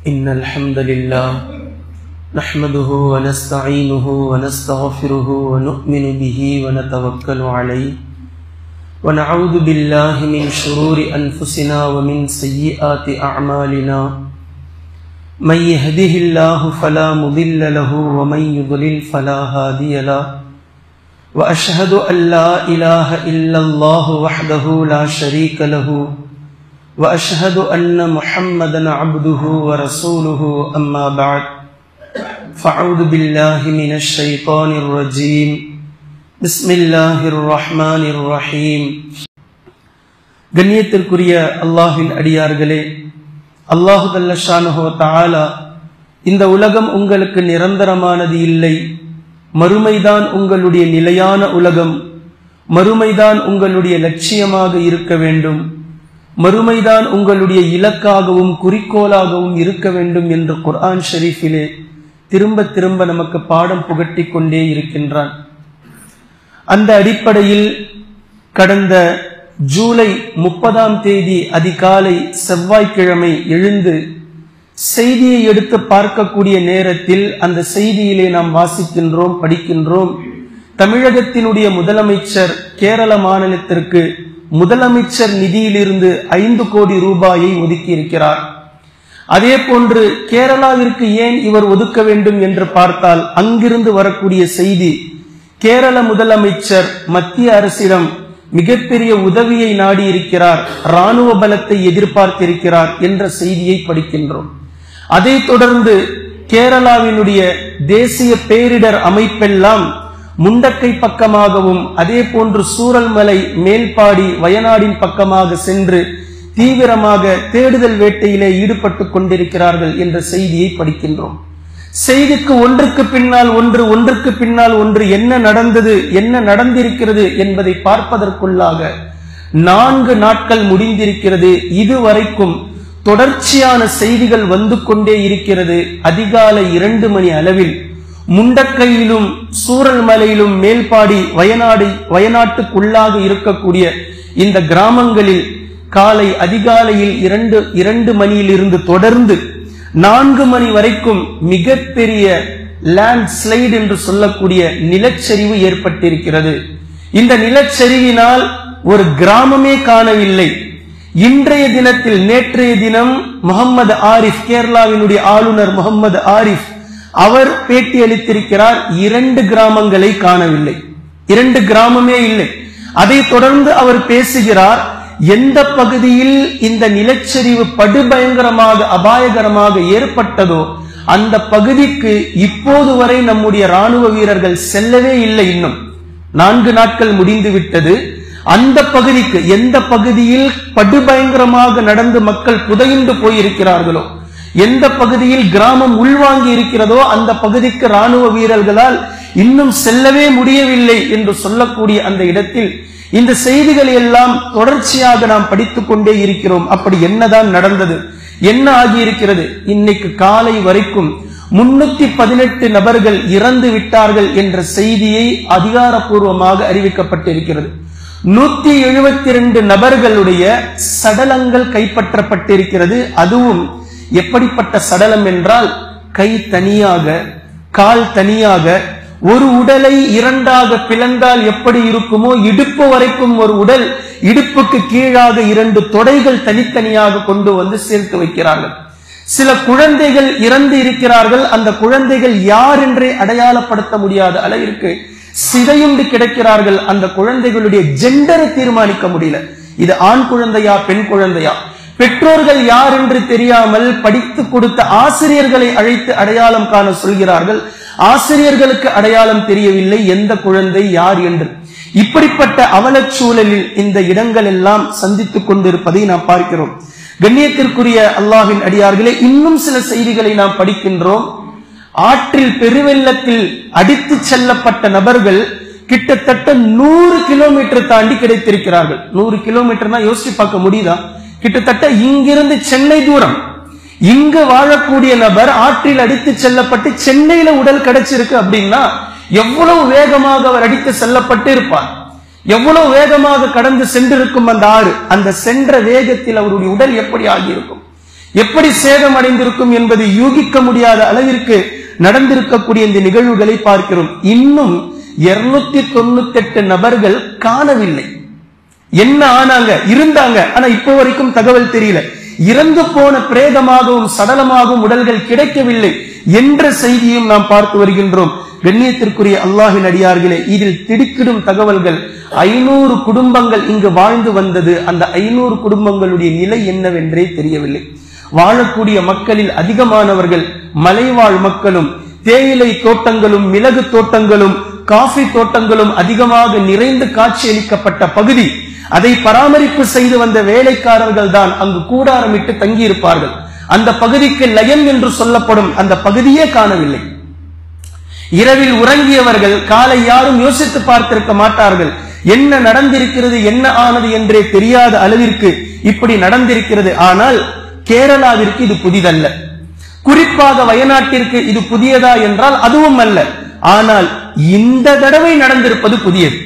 إن الحمد لله نحمده ونستعينه ونستغفره ونؤمن به ونتوكل عليه ونعوذ بالله من شرور أنفسنا ومن سيئات أعمالنا من يهده الله فلا مضل له ومن يضلل فلا هادي له وأشهد أن لا إله إلا الله وحده لا شريك له وأشهد أن محمدا عبده ورسوله أما بعد فأعوذ بالله من الشيطان الرجيم بسم الله الرحمن الرحيم. கண்ணியத்திற்குரிய அல்லாஹ்வின் அடியார்களே, அல்லாஹு ஜல்ல ஷானஹு வ தஆலா இந்த உலகம் உங்களுக்கு நிரந்தரமானது இல்லை, மறுமைதான் உங்களுடைய நிலையான உலகம், மறுமைதான் உங்களுடைய லட்சியமாக இருக்க வேண்டும், மறுமைதான் உங்களுடைய இலக்காகவும் குறிக்கோளாகவும் இருக்க வேண்டும் என்று குர்ஆன் ஷரீஃபிலே திரும்ப திரும்ப நமக்கு பாடம் புகட்டி கொண்டே இருக்கின்றான். அந்த அடிப்படையில் கடந்த ஜூலை 30 அதிகாலை செவ்வாய்க்கிழமை எழுந்து செய்தியை எடுத்து பார்க்கக்கூடிய நேரத்தில் அந்த செய்தியிலே நாம் வாசிக்கின்றோம், படிக்கின்றோம். தமிழகத்தினுடைய முதலமைச்சர் கேரள மாநிலத்திற்கு முதலமைச்சர் நிதியிலிருந்து 5 கோடி ரூபாயை ஒதுக்கி இருக்கிறார். அதே போன்று கேரளாவிற்கு ஏன் இவர் ஒதுக்க வேண்டும் என்று பார்த்தால் அங்கிருந்து வரக்கூடிய செய்தி, கேரள முதலமைச்சர் மத்திய அரசிடம் மிகப்பெரிய உதவியை நாடி இருக்கிறார், இராணுவ பலத்தை எதிர்பார்த்திருக்கிறார் என்ற செய்தியை படிக்கின்றோம். அதை தொடர்ந்து கேரளாவினுடைய தேசிய பேரிடர் அமைப்பெல்லாம் முண்டக்கை பக்கமாகவும் அதே போன்று சூரல்மலை, மேல்பாடி, வயநாடின் பக்கமாக சென்று தீவிரமாக தேடுதல் வேட்டையிலே ஈடுபட்டு கொண்டிருக்கிறார்கள் என்ற செய்தியை படிக்கின்றோம். செய்திக்கு ஒன்றுக்கு பின்னால் ஒன்று, ஒன்றுக்கு பின்னால் ஒன்று என்ன நடந்தது, என்ன நடந்திருக்கிறது என்பதை பார்ப்பதற்குள்ளாக 4 நாட்கள் முடிந்திருக்கிறது. இதுவரைக்கும் தொடர்ச்சியான செய்திகள் வந்து கொண்டே இருக்கிறது. அதிகாலை 2 மணி அளவில் முண்டக்கையிலும் சூரல்மலையிலும் மேல்பாடி வயநாட்டுக்குள்ளாக இருக்கக்கூடிய இந்த கிராமங்களில் காலை அதிகாலையில் 2 மணியிலிருந்து தொடர்ந்து 4 மணி வரைக்கும் மிகப்பெரிய லேண்ட் ஸ்லைடு என்று சொல்லக்கூடிய நிலச்சரிவு ஏற்பட்டிருக்கிறது. இந்த நிலச்சரிவினால் ஒரு கிராமமே காணவில்லை. இன்றைய தினத்தில், நேற்றைய தினம் முகமது ஆரிஃப், கேரளாவினுடைய ஆளுநர் முகமது ஆரிஃப் அவர் பேட்டி அளித்திருக்கிறார். 2 கிராமங்களை காணவில்லை, 2 கிராமமே இல்லை. அதை தொடர்ந்து அவர் பேசுகிறார், எந்த பகுதியில் இந்த நிலச்சரிவு படுபயங்கரமாக அபாயகரமாக ஏற்பட்டதோ அந்த பகுதிக்கு இப்போது வரை நம்முடைய ராணுவ வீரர்கள் செல்லவே இல்லை. இன்னும் 4 நாட்கள் முடிந்து விட்டது. அந்த பகுதிக்கு, எந்த பகுதியில் படுபயங்கரமாக நடந்து மக்கள் புதையுண்டு போயிருக்கிறார்களோ, எந்த பகுதியில் கிராமம் உள்வாங்கி இருக்கிறதோ அந்த பகுதிக்கு ராணுவ வீரர்களால் இன்னும் செல்லவே முடியவில்லை என்று சொல்லக்கூடிய அந்த இடத்தில் இந்த செய்திகளை எல்லாம் தொடர்ச்சியாக நாம் படித்துக் கொண்டே இருக்கிறோம். அப்படி என்னதான் நடந்தது, என்ன ஆகியிருக்கிறது? இன்னைக்கு காலை வரைக்கும் 318 நபர்கள் இறந்து விட்டார்கள் என்ற செய்தியை அதிகாரப்பூர்வமாக அறிவிக்கப்பட்டிருக்கிறது. 172 நபர்களுடைய சடலங்கள் கைப்பற்றப்பட்டிருக்கிறது. அதுவும் எப்படிப்பட்ட சடலம் என்றால், கை தனியாக, கால் தனியாக, ஒரு உடலை 2ஆக பிளந்தால் எப்படி இருக்குமோ இடுப்பு வரைக்கும் ஒரு உடல், இடுப்புக்கு கீழாக 2 தொடைகள் தனித்தனியாக கொண்டு வந்து சேர்த்து வைக்கிறார்கள். சில குழந்தைகள் இறந்து இருக்கிறார்கள். அந்த குழந்தைகள் யார் என்றே அடையாளப்படுத்த முடியாத அளவிற்கு சிதையுண்டு கிடக்கிறார்கள். அந்த குழந்தைகளுடைய ஜெண்டரை தீர்மானிக்க முடியல, இது ஆண் குழந்தையா பெண் குழந்தையா. பெற்றோர்கள் யார் என்று தெரியாமல் படித்து கொடுத்த ஆசிரியர்களை அழைத்து அடையாளம் காண சொல்கிறார்கள். ஆசிரியர்களுக்கு அடையாளம் தெரியவில்லை எந்த குழந்தை யார் என்று. இப்படிப்பட்ட அவலச் சூழலில் இந்த இடங்கள் எல்லாம் சந்தித்துக் கொண்டிருப்பதை நாம் பார்க்கிறோம். கண்ணியத்திற்குரிய அல்லாஹ்வின் அடியார்களே, இன்னும் சில செய்திகளை நாம் படிக்கின்றோம். ஆற்றில் பெருவெள்ளத்தில் அடித்து செல்லப்பட்ட நபர்கள் கிட்டத்தட்ட 100 கிலோமீட்டர் தாண்டி கிடைத்திருக்கிறார்கள். 100 கிலோமீட்டர்னா யோசிச்சு பார்க்க முடியுதா? கிட்டத்தட்ட இங்கிருந்து சென்னை தூரம். இங்கு வாழக்கூடிய நபர் ஆற்றில் அடித்து செல்லப்பட்டு சென்னையில உடல் கிடைச்சிருக்கு அப்படின்னா எவ்வளவு வேகமாக அவர் அடித்து செல்லப்பட்டு இருப்பார், எவ்வளவு வேகமாக கடந்து சென்றிருக்கும் அந்த ஆறு. அந்த சென்ற வேகத்தில் அவருடைய உடல் எப்படி ஆகியிருக்கும்? எப்படி சேதம் அடைந்திருக்கும் என்பது யூகிக்க முடியாத அளவிற்கு நடந்திருக்கக்கூடிய இந்த நிகழ்வுகளை பார்க்கிறோம். இன்னும் 298 நபர்கள் காணவில்லை. என்ன ஆனாங்க, இருந்தாங்க, ஆனா இப்போ வரைக்கும் தகவல் தெரியல. இறந்து போன பிரேதமாகவும் சடலமாகவும் உடல்கள் கிடைக்கவில்லை என்ற செய்தியும் நாம் பார்த்து வருகின்றோம். கண்ணியத்திற்குரிய அல்லாஹ்வின் அடியார்களே, இதில் திடுக்கிடும் தகவல்கள். 500 குடும்பங்கள் இங்கு வாழ்ந்து வந்தது. அந்த 500 குடும்பங்களுடைய நிலை என்னவென்றே தெரியவில்லை. வாழக்கூடிய மக்களில் அதிகமானவர்கள் மலைவாழ் மக்களும், தேயிலை தோட்டங்களும் மிளகு தோட்டங்களும் காஃபி தோட்டங்களும் அதிகமாக நிறைந்து காட்சியளிக்கப்பட்ட பகுதி. அதை பராமரிப்பு செய்து வந்த வேலைக்காரர்கள் தான் அங்கு கூடாரமிட்டு தங்கியிருப்பார்கள். அந்த பகுதிக்கு லயம் என்று சொல்லப்படும் அந்த பகுதியே காணவில்லை. இரவில் உறங்கியவர்கள் காலை யாரும் யோசித்து பார்த்திருக்க மாட்டார்கள். என்ன நடந்திருக்கிறது, என்ன ஆனது என்றே தெரியாத அளவிற்கு இப்படி நடந்திருக்கிறது. ஆனால் கேரளாவிற்கு இது புதிதல்ல, குறிப்பாக வயநாட்டிற்கு இது புதியதா என்றால் அதுவும் அல்ல. ஆனால் இந்த தடவை நடந்திருப்பது புதியது.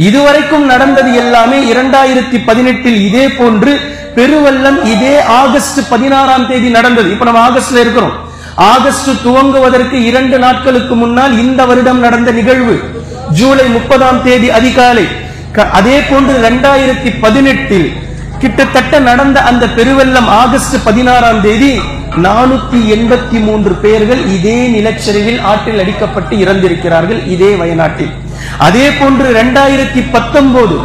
இதுவரைக்கும் நடந்தது எல்லாமே 2018 இதே போன்று பெருவெள்ளம் இதே ஆகஸ்ட் 16ஆம் தேதி நடந்தது. இப்ப நம்ம ஆகஸ்ட்ல இருக்கிறோம். ஆகஸ்ட் துவங்குவதற்கு 2 நாட்களுக்கு முன்னால் இந்த வருடம் நடந்த நிகழ்வு ஜூலை 30ஆம் தேதி அதிகாலை. அதே போன்று 2018 கிட்டத்தட்ட நடந்த அந்த பெருவெள்ளம் ஆகஸ்ட் 16ஆம் தேதி 483 பேர்கள் இதே நிலச்சரிவில் ஆற்றில் அடிக்கப்பட்டு இறந்திருக்கிறார்கள் இதே வயநாட்டில். அதே போன்று 2019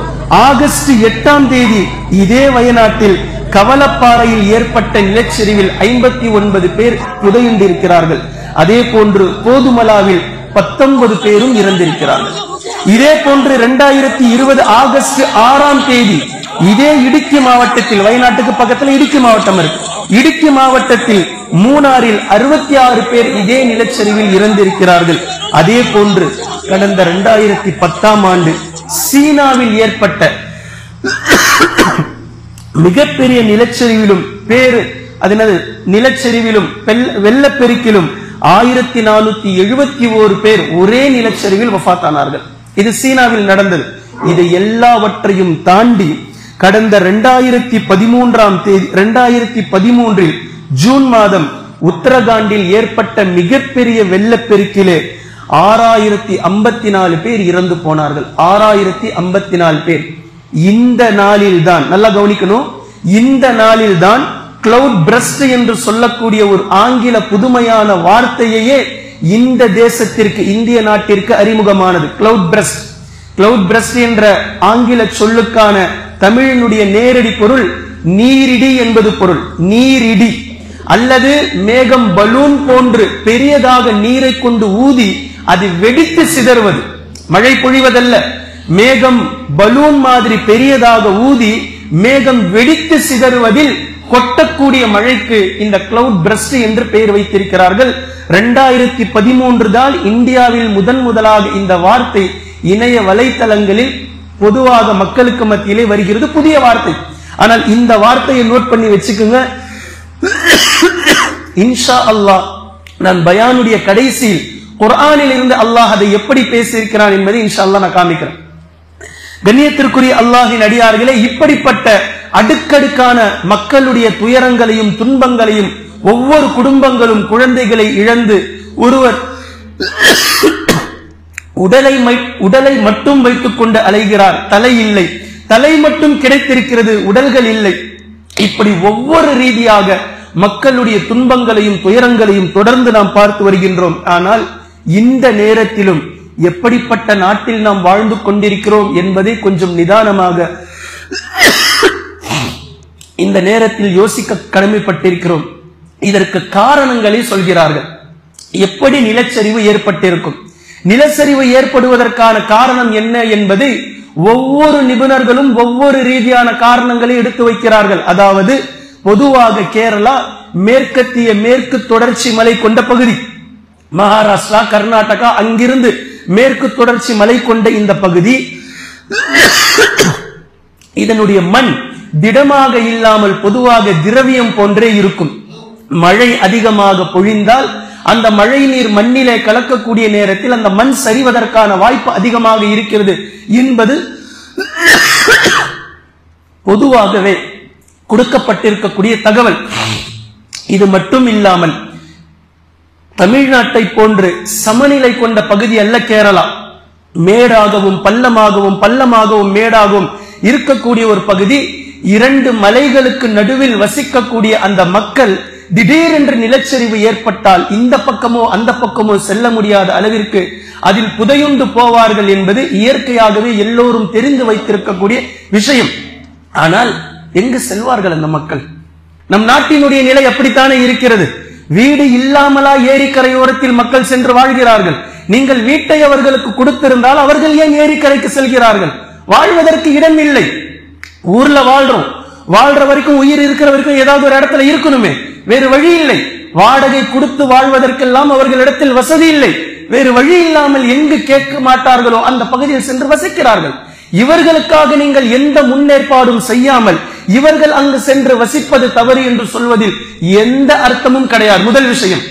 ஆகஸ்ட் 8ஆம் தேதி இதே வயநாட்டில் கவலப்பாறையில் ஏற்பட்ட நிலச்சரிவில் 59 பேர் புதையுண்டிருக்கிறார்கள். அதே போன்று போதுமலாவில் 19 பேரும் இறந்திருக்கிறார்கள். இதே போன்று 2020 ஆகஸ்ட் 6ஆம் தேதி இதே இடுக்கி மாவட்டத்தில், வயநாட்டுக்கு பக்கத்தில் இடுக்கி மாவட்டம் இருக்கு, இடுக்கி மாவட்டத்தில் மூணாறில் 66 பேர் இதே நிலச்சரிவில் இறந்திருக்கிறார்கள். அதே போன்று கடந்த 2010ஆம் ஆண்டு சீனாவில் ஏற்பட்ட மிகப்பெரிய நிலச்சரிவிலும் நிலச்சரிவிலும் வெள்ளப்பெருக்கிலும் 1471 பேர் ஒரே நிலச்சரிவில் வஃபாத்தானார்கள். இது சீனாவில் நடந்தது. இது எல்லாவற்றையும் தாண்டி கடந்த 2013 ஜூன் மாதம் உத்தரகாண்டில் ஏற்பட்ட மிகப்பெரிய வெள்ளப்பெருக்கிலே 6054 பேர் இறந்து போனார்கள். 6054 பேர். இந்த நாளில் தான், நல்லா கவனிக்கணும், இந்த நாளில் தான் கிளவுட் பிரஸ்ட் என்று சொல்லக்கூடிய ஒரு ஆங்கில புதுமையான வார்த்தையே இந்த தேசத்திற்கு, இந்திய நாட்டிற்கு அறிமுகமானது. Cloud burst. கிளவுட் பிரஸ்ட் என்ற ஆங்கில சொல்லுக்கான தமிழினுடைய நேரடி பொருள் நீரிடி என்பது பொருள். நீரிடி அல்லது மேகம் பலூன் போன்று பெரியதாக நீரை கொண்டு ஊதி அது வெடித்து சிதறுவது, மழை பொழிவதல்ல. மேகம் பலூன் மாதிரி பெரியதாக ஊதி மேகம் வெடித்து சிதறுவதில் கொட்டக்கூடிய மழைக்கு இந்த கிளவுட் பிரஸ்ட் என்று பெயர் வைத்திருக்கிறார்கள். 2013 தான் இந்தியாவில் முதலாக இந்த வார்த்தை இணைய வலைத்தளங்களில் பொதுவாக மக்களுக்கு மத்தியிலே வருகிறது. புதிய வார்த்தை. ஆனால் இந்த வார்த்தையை நோட் பண்ணி வச்சுக்கோங்க. இன்ஷா அல்லாஹ் நான் பயானுடைய கடைசியில் குர்ஆனில் இருந்து அல்லாஹ் அதை எப்படி பேசியிருக்கிறான் என்பதை இன்ஷா அல்லாஹ் நான் காமிக்கிறேன். கண்ணியத்திற்குரிய அல்லாஹ்வின் அடியார்களே, இப்படிப்பட்ட அடுக்கடுக்கான மக்களுடைய துயரங்களையும் துன்பங்களையும், ஒவ்வொரு குடும்பங்களும் குழந்தைகளை இழந்து ஒருவர் உடலை மட்டும் வைத்துக் கொண்டு அலைகிறார். தலை இல்லை, தலை மட்டும் கிடைத்திருக்கிறது, உடல்கள் இல்லை. இப்படி ஒவ்வொரு ரீதியாக மக்களுடைய துன்பங்களையும் துயரங்களையும் தொடர்ந்து நாம் பார்த்து வருகின்றோம். ஆனால் இந்த நேரத்திலும் எப்படிப்பட்ட நாட்டில் நாம் வாழ்ந்து கொண்டிருக்கிறோம் என்பதை கொஞ்சம் நிதானமாக இந்த நேரத்தில் யோசிக்க கடமைப்பட்டிருக்கிறோம். இதற்கு காரணங்களை சொல்கிறார்கள். எப்படி நிலச்சரிவு ஏற்பட்டிருக்கும், நிலச்சரிவு ஏற்படுவதற்கான காரணம் என்ன என்பதை ஒவ்வொரு நிபுணர்களும் ஒவ்வொரு ரீதியான காரணங்களை எடுத்து வைக்கிறார்கள். அதாவது பொதுவாக கேரளா மேற்கத்திய மேற்கு தொடர்ச்சி மலை கொண்ட பகுதி, மகாராஷ்டிரா, கர்நாடகா, அங்கிருந்து மேற்கு தொடர்ச்சி மலை கொண்ட இந்த பகுதி, இதனுடைய மண் திடமாக இல்லாமல் பொதுவாக திரவியம் போன்றே இருக்கும். மழை அதிகமாக பொழிந்தால் அந்த மழை நீர் மண்ணிலே கலக்கக்கூடிய நேரத்தில் அந்த மண் சரிவதற்கான வாய்ப்பு அதிகமாக இருக்கிறது என்பது பொதுவாகவே கொடுக்கப்பட்டிருக்கக்கூடிய தகவல். இது மட்டும் இல்லாமல் தமிழ்நாட்டை போன்று சமநிலை கொண்ட பகுதி அல்ல கேரளா. மேடாகவும் பள்ளமாகவும் மேடாகவும் இருக்கக்கூடிய ஒரு பகுதி. 2 மலைகளுக்கு நடுவில் வசிக்கக்கூடிய அந்த மக்கள் திடீரென்று நிலச்சரிவு ஏற்பட்டால் இந்த பக்கமோ அந்த பக்கமோ செல்ல முடியாத அளவிற்கு அதில் புதையுண்டு போவார்கள் என்பது இயற்கையாகவே எல்லோரும் தெரிந்து வைத்திருக்கக்கூடிய விஷயம். ஆனால் எங்கு செல்வார்கள் அந்த மக்கள்? நம் நாட்டினுடைய நிலை அப்படித்தானே இருக்கிறது. வீடு இல்லாமலா ஏரிக்கரையோரத்தில் மக்கள் சென்று வாழ்கிறார்கள்? நீங்கள் வீட்டை அவர்களுக்கு கொடுத்திருந்தால் அவர்கள் ஏன் ஏரிக்கரைக்கு செல்கிறார்கள்? வாழ்வதற்கு இடம் இல்லை. ஊர்ல வாழ்ற வரைக்கும், உயிர் இருக்கிற வரைக்கும் ஏதாவது ஒரு இடத்துல இருக்கணுமே, வேறு வழி இல்லை. வாடகை கொடுத்து வாழ்வதற்கெல்லாம் அவர்களிடத்தில் வசதி இல்லை. வேறு வழி இல்லாமல் எங்கு கேட்க மாட்டார்களோ அந்த பகுதியில் சென்று வசிக்கிறார்கள். இவர்களுக்காக நீங்கள் எந்த முன்னேற்பாடும் செய்யாமல் இவர்கள் அங்கு சென்று வசிப்பது தவறு என்று சொல்வதில் எந்த அர்த்தமும் கிடையாது. முதல் விஷயம்.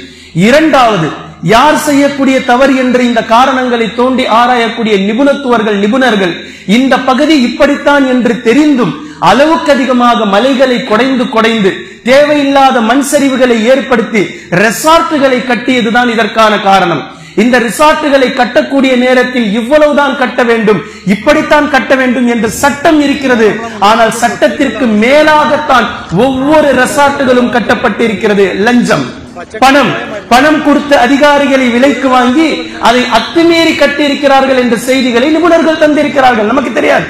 இரண்டாவது, யார் செய்யக்கூடிய தவறு என்று இந்த காரணங்களை தோண்டி ஆராயக்கூடிய நிபுணர்கள் இந்த பகுதி இப்படித்தான் என்று தெரிந்தும் அளவுக்கு அதிகமாக மலைகளை குடைந்து தேவையில்லாத மண் சரிவுகளை ஏற்படுத்தி ரெசார்ட்டுகளை கட்டியதுதான் இதற்கான காரணம். இந்த ரிசார்ட்டுகளை கட்டக்கூடிய நேரத்தில் இவ்வளவுதான் கட்ட வேண்டும், இப்படித்தான் கட்ட வேண்டும் என்று சட்டம் இருக்கிறது. ஆனால் சட்டத்திற்கு மேலாகத்தான் ஒவ்வொரு ரெசார்ட்டுகளும் கட்டப்பட்டிருக்கிறது. லஞ்சம், பணம் கொடுத்த அதிகாரிகளை விலைக்கு வாங்கி அதை அத்துமீறி கட்டியிருக்கிறார்கள் என்ற செய்திகளை நிபுணர்கள் தந்திருக்கிறார்கள். நமக்கு தெரியாது